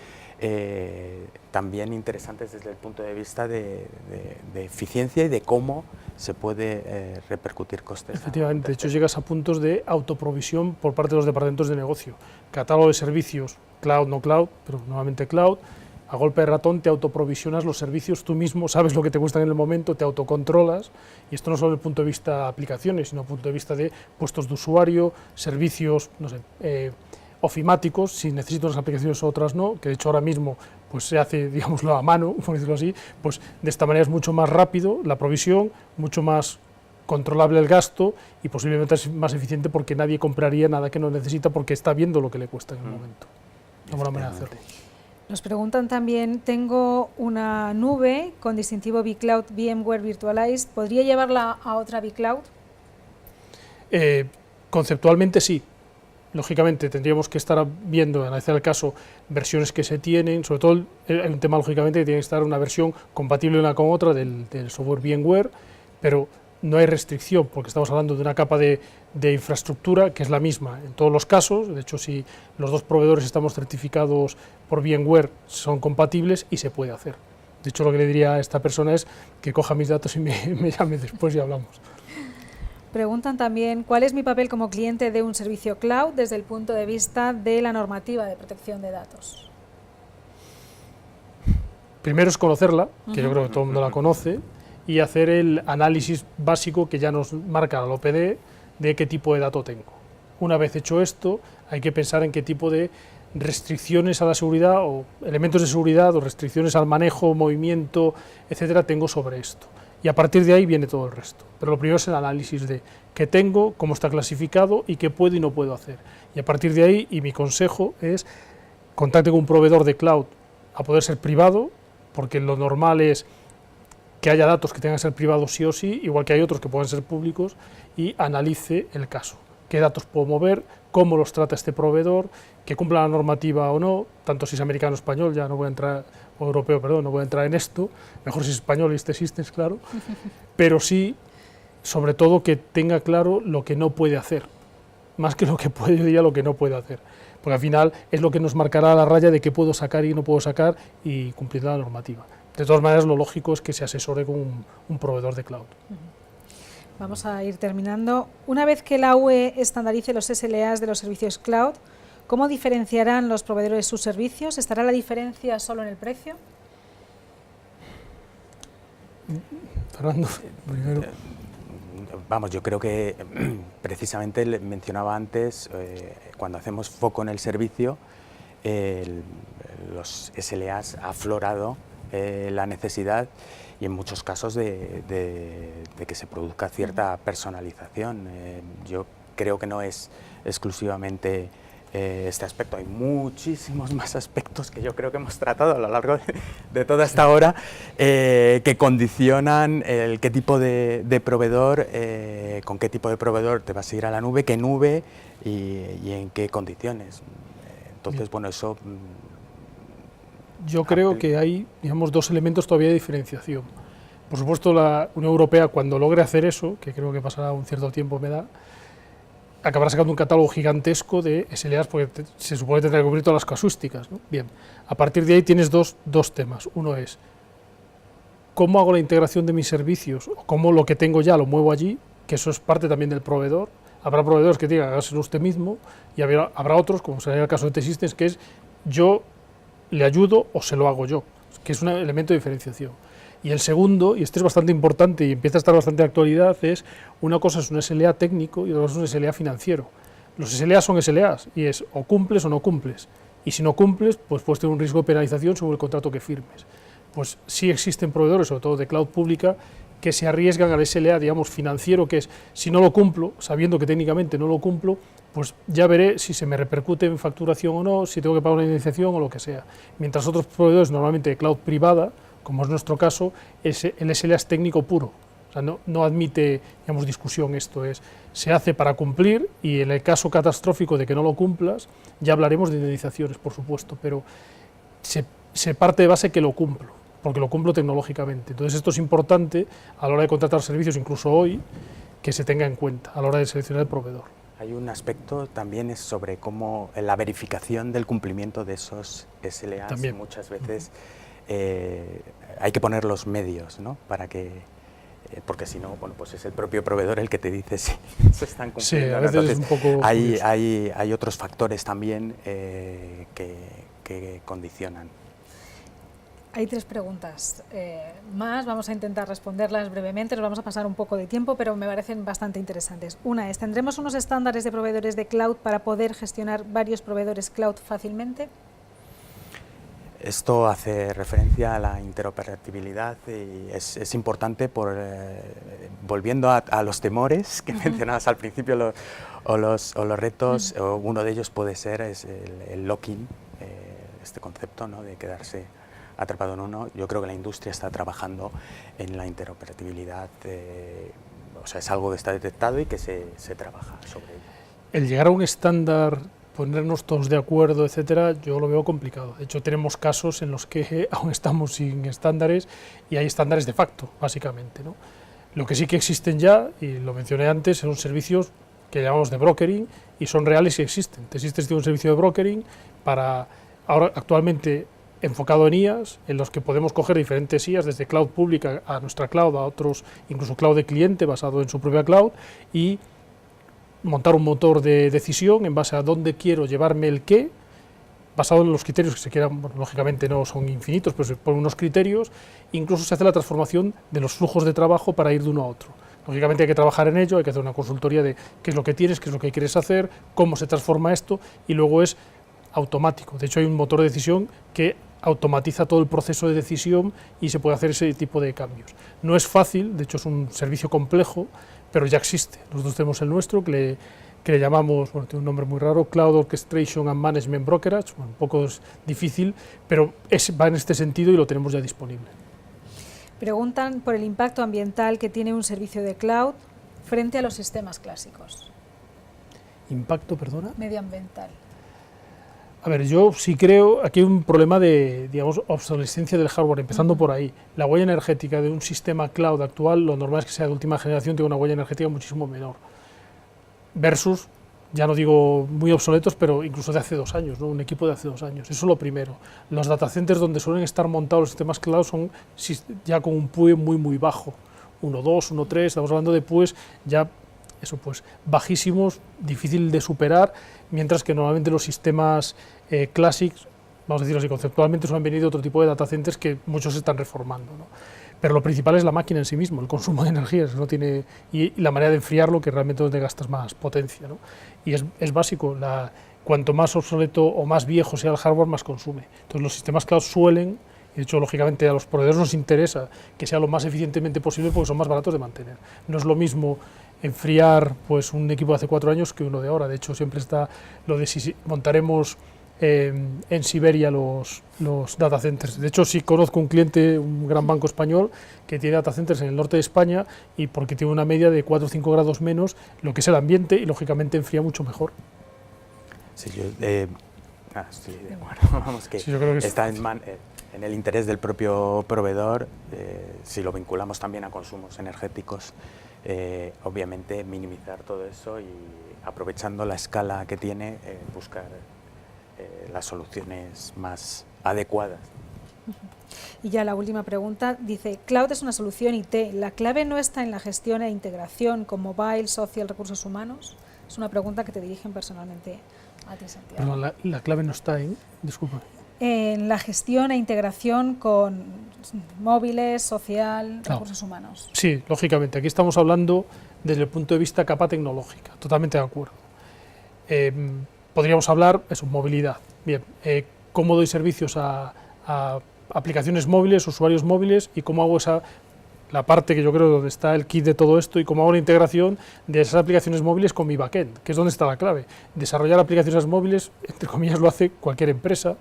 también interesantes desde el punto de vista de eficiencia y de cómo se puede repercutir costes. Efectivamente, de hecho llegas a puntos de autoprovisión por parte de los departamentos de negocio. Catálogo de servicios, cloud, no cloud, pero normalmente cloud. A golpe de ratón te autoprovisionas los servicios tú mismo, sabes lo que te cuestan en el momento, te autocontrolas, y esto no solo desde el punto de vista de aplicaciones, sino desde el punto de vista de puestos de usuario, servicios, no sé, ofimáticos, si necesito unas aplicaciones o otras no, que de hecho ahora mismo pues se hace, digámoslo, a mano, por decirlo así, pues de esta manera es mucho más rápido la provisión, mucho más controlable el gasto y posiblemente es más eficiente, porque nadie compraría nada que no necesita porque está viendo lo que le cuesta en el momento. Una buena manera de hacerlo. Nos preguntan también, tengo una nube con distintivo vCloud VMware Virtualized, ¿podría llevarla a otra vCloud? Conceptualmente sí. Lógicamente tendríamos que estar viendo, analizar el caso, versiones que se tienen, sobre todo hay un tema lógicamente que tiene que estar una versión compatible una con otra del software VMware, pero no hay restricción, porque estamos hablando de una capa de infraestructura que es la misma en todos los casos. De hecho, si los dos proveedores estamos certificados por VMware, son compatibles y se puede hacer. De hecho, lo que le diría a esta persona es que coja mis datos y me llame después y hablamos. Preguntan también, ¿cuál es mi papel como cliente de un servicio cloud desde el punto de vista de la normativa de protección de datos? Primero es conocerla, que yo creo que todo el mundo la conoce, y hacer el análisis básico que ya nos marca la OPD de qué tipo de dato tengo. Una vez hecho esto, hay que pensar en qué tipo de restricciones a la seguridad o elementos de seguridad o restricciones al manejo, movimiento, etcétera, tengo sobre esto. Y a partir de ahí viene todo el resto. Pero lo primero es el análisis de qué tengo, cómo está clasificado y qué puedo y no puedo hacer. Y a partir de ahí, y mi consejo es, contacte con un proveedor de cloud, a poder ser privado, porque lo normal es que haya datos que tengan que ser privados sí o sí, igual que hay otros que pueden ser públicos, y analice el caso. Qué datos puedo mover, cómo los trata este proveedor, que cumpla la normativa o no, tanto si es americano o español, ya no voy a entrar, o europeo, perdón, no voy a entrar en esto, mejor si es español y este existe, es claro, pero sí, sobre todo, que tenga claro lo que no puede hacer, más que lo que puede, yo diría lo que no puede hacer, porque al final es lo que nos marcará la raya de qué puedo sacar y no puedo sacar y cumplir la normativa. De todas maneras, lo lógico es que se asesore con un proveedor de cloud. Vamos a ir terminando. Una vez que la UE estandarice los SLAs de los servicios cloud, ¿cómo diferenciarán los proveedores sus servicios? ¿Estará la diferencia solo en el precio? Fernando, primero. Vamos, yo creo que precisamente mencionaba antes, cuando hacemos foco en el servicio, los SLAs ha aflorado la necesidad y en muchos casos de que se produzca cierta personalización. Yo creo que no es exclusivamente este aspecto, hay muchísimos más aspectos que yo creo que hemos tratado a lo largo de toda esta hora que condicionan el qué tipo de proveedor, con qué tipo de proveedor te vas a ir a la nube, qué nube y en qué condiciones. Entonces, bueno, eso... Yo creo que hay, digamos, dos elementos todavía de diferenciación. Por supuesto, la Unión Europea, cuando logre hacer eso, que creo que pasará un cierto tiempo, me da, acabará sacando un catálogo gigantesco de SLAs, porque se supone que tendrá que cubrir todas las casuísticas, ¿no? Bien, a partir de ahí tienes dos temas. Uno es, ¿cómo hago la integración de mis servicios? O ¿cómo lo que tengo ya lo muevo allí? Que eso es parte también del proveedor. Habrá proveedores que digan, hágaselo usted mismo, y habrá otros, como sería el caso de T-Systems, que es, yo le ayudo o se lo hago yo, que es un elemento de diferenciación. Y el segundo, y este es bastante importante y empieza a estar bastante de actualidad, es una cosa es un SLA técnico y otra cosa es un SLA financiero. Los SLA son SLAs y es o cumples o no cumples. Y si no cumples, pues puedes tener un riesgo de penalización sobre el contrato que firmes. Pues sí existen proveedores, sobre todo de cloud pública, que se arriesgan al SLA, digamos, financiero, que es, si no lo cumplo, sabiendo que técnicamente no lo cumplo, pues ya veré si se me repercute en facturación o no, si tengo que pagar una indemnización o lo que sea. Mientras otros proveedores, normalmente de cloud privada, como es nuestro caso, el SLA es técnico puro. O sea, no admite, digamos, discusión esto, se hace para cumplir y en el caso catastrófico de que no lo cumplas, ya hablaremos de indemnizaciones, por supuesto, pero se parte de base que lo cumplo, porque lo cumplo tecnológicamente. Entonces esto es importante a la hora de contratar servicios, incluso hoy, que se tenga en cuenta a la hora de seleccionar el proveedor. Hay un aspecto también es sobre cómo la verificación del cumplimiento de esos SLAs. También. Muchas veces hay que poner los medios, ¿no? Para que, porque si no, bueno, pues es el propio proveedor el que te dice si se están cumpliendo. Sí, a veces es un poco... Hay otros factores también que condicionan. Hay tres preguntas más, vamos a intentar responderlas brevemente, nos vamos a pasar un poco de tiempo, pero me parecen bastante interesantes. Una es, ¿tendremos unos estándares de proveedores de cloud para poder gestionar varios proveedores cloud fácilmente? Esto hace referencia a la interoperabilidad y es importante, volviendo a los temores que mencionabas al principio o los retos, uno de ellos puede ser el lock-in, este concepto, ¿no?, de quedarse atrapado en uno. Yo creo que la industria está trabajando en la interoperabilidad, o sea, es algo que está detectado y que se trabaja sobre ello. El llegar a un estándar, ponernos todos de acuerdo, etcétera, yo lo veo complicado. De hecho, tenemos casos en los que aún estamos sin estándares y hay estándares de facto, básicamente, ¿no? Lo que sí que existen ya, y lo mencioné antes, son servicios que llamamos de brokering y son reales y existen. T-Systems tiene un servicio de brokering para, ahora actualmente, enfocado en IaaS, en los que podemos coger diferentes IaaS, desde cloud pública a nuestra cloud, a otros, incluso cloud de cliente basado en su propia cloud, y montar un motor de decisión en base a dónde quiero llevarme el qué, basado en los criterios que se quieran, bueno, lógicamente no son infinitos, pero se ponen unos criterios, incluso se hace la transformación de los flujos de trabajo para ir de uno a otro. Lógicamente hay que trabajar en ello, hay que hacer una consultoría de qué es lo que tienes, qué es lo que quieres hacer, cómo se transforma esto, y luego es automático. De hecho, hay un motor de decisión que automatiza todo el proceso de decisión y se puede hacer ese tipo de cambios. No es fácil, de hecho es un servicio complejo, pero ya existe. Nosotros tenemos el nuestro, que le llamamos, bueno, tiene un nombre muy raro, Cloud Orchestration and Management Brokerage, bueno, un poco es difícil, pero va en este sentido y lo tenemos ya disponible. Preguntan por el impacto ambiental que tiene un servicio de cloud frente a los sistemas clásicos. ¿Impacto, perdona? Medioambiental. A ver, yo sí creo, aquí hay un problema de, digamos, obsolescencia del hardware, empezando por ahí. La huella energética de un sistema cloud actual, lo normal es que sea de última generación, tenga una huella energética muchísimo menor, versus ya no digo muy obsoletos, pero incluso de hace 2 años, ¿no? Un equipo de hace 2 años. Eso es lo primero. Los datacenters donde suelen estar montados los sistemas cloud son ya con un PUE muy bajo, 1.2, 1.3, estamos hablando de PUEs ya eso pues bajísimos, difícil de superar, mientras que normalmente los sistemas clásicos, vamos a decirlo así, conceptualmente son venido otro tipo de datacenters que muchos se están reformando, ¿no? Pero lo principal es la máquina en sí mismo, el consumo de energía, no tiene, y la manera de enfriarlo, que realmente es donde gastas más potencia, ¿no? Y es básico, cuanto más obsoleto o más viejo sea el hardware, más consume. Entonces los sistemas cloud suelen, y de hecho lógicamente a los proveedores nos interesa que sea lo más eficientemente posible porque son más baratos de mantener. No es lo mismo enfriar pues un equipo de hace 4 años que uno de ahora. De hecho siempre está lo de si montaremos en Siberia los data centers. De hecho, sí conozco un cliente, un gran banco español, que tiene data centers en el norte de España y porque tiene una media de 4 o 5 grados menos lo que es el ambiente y lógicamente enfría mucho mejor. Sí, de acuerdo. Vamos, que sí, yo creo que está en el interés del propio proveedor, si lo vinculamos también a consumos energéticos, obviamente minimizar todo eso y aprovechando la escala que tiene, buscar las soluciones más adecuadas. Y ya la última pregunta, dice, Cloud es una solución IT, ¿la clave no está en la gestión e integración con mobile, social, recursos humanos? Es una pregunta que te dirigen personalmente a ti, Santiago. Perdón, la clave no está en, disculpa. En la gestión e integración con móviles, social, recursos humanos. Sí, lógicamente, aquí estamos hablando desde el punto de vista capa tecnológica, totalmente de acuerdo. Podríamos hablar, eso, movilidad. Bien, cómo doy servicios a aplicaciones móviles, usuarios móviles, y cómo hago la parte que yo creo donde está el kit de todo esto, y cómo hago la integración de esas aplicaciones móviles con mi backend, que es donde está la clave. Desarrollar aplicaciones móviles, entre comillas, lo hace cualquier empresa,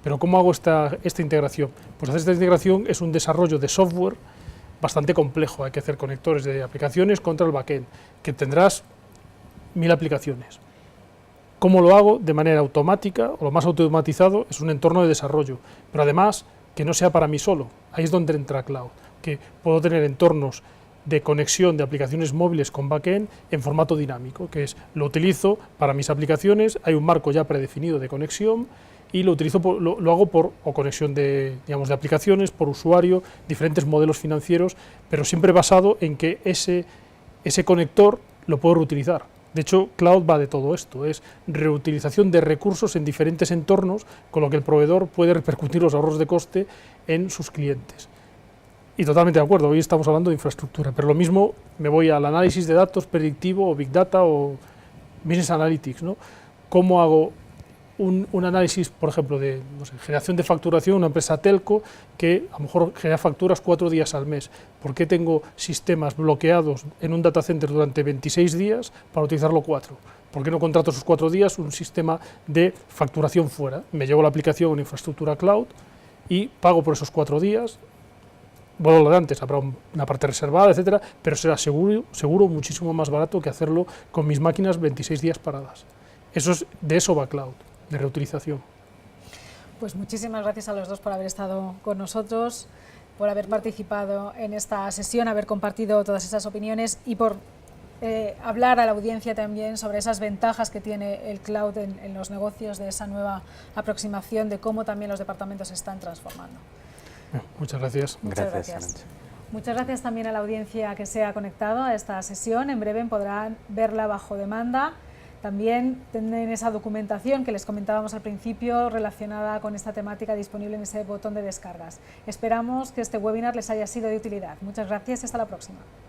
pero ¿cómo hago esta integración? Pues hacer esta integración es un desarrollo de software bastante complejo. Hay que hacer conectores de aplicaciones contra el backend, que tendrás 1000 aplicaciones. ¿Cómo lo hago? De manera automática, o lo más automatizado, es un entorno de desarrollo, pero además que no sea para mí solo. Ahí es donde entra Cloud, que puedo tener entornos de conexión de aplicaciones móviles con backend en formato dinámico, que es, lo utilizo para mis aplicaciones, hay un marco ya predefinido de conexión, y lo utilizo lo hago por conexión de aplicaciones, por usuario, diferentes modelos financieros, pero siempre basado en que ese conector lo puedo reutilizar. De hecho, Cloud va de todo esto, es reutilización de recursos en diferentes entornos, con lo que el proveedor puede repercutir los ahorros de coste en sus clientes. Y totalmente de acuerdo, hoy estamos hablando de infraestructura, pero lo mismo me voy al análisis de datos predictivo, o Big Data, o Business Analytics, ¿no? ¿Cómo hago un análisis, por ejemplo, de generación de facturación, una empresa telco que a lo mejor genera facturas 4 días al mes? ¿Por qué tengo sistemas bloqueados en un data center durante 26 días para utilizarlo 4? ¿Por qué no contrato esos 4 días un sistema de facturación fuera? Me llevo la aplicación en infraestructura cloud y pago por esos 4 días, vuelvo a lo de antes, habrá una parte reservada, etcétera, pero será seguro muchísimo más barato que hacerlo con mis máquinas 26 días paradas. De eso va Cloud, de reutilización. Pues muchísimas gracias a los dos por haber estado con nosotros, por haber participado en esta sesión, haber compartido todas esas opiniones y por hablar a la audiencia también sobre esas ventajas que tiene el cloud en los negocios, de esa nueva aproximación, de cómo también los departamentos se están transformando. Muchas gracias. Muchas gracias. Muchas gracias también a la audiencia que se ha conectado a esta sesión. En breve podrán verla bajo demanda. También tienen esa documentación que les comentábamos al principio relacionada con esta temática disponible en ese botón de descargas. Esperamos que este webinar les haya sido de utilidad. Muchas gracias y hasta la próxima.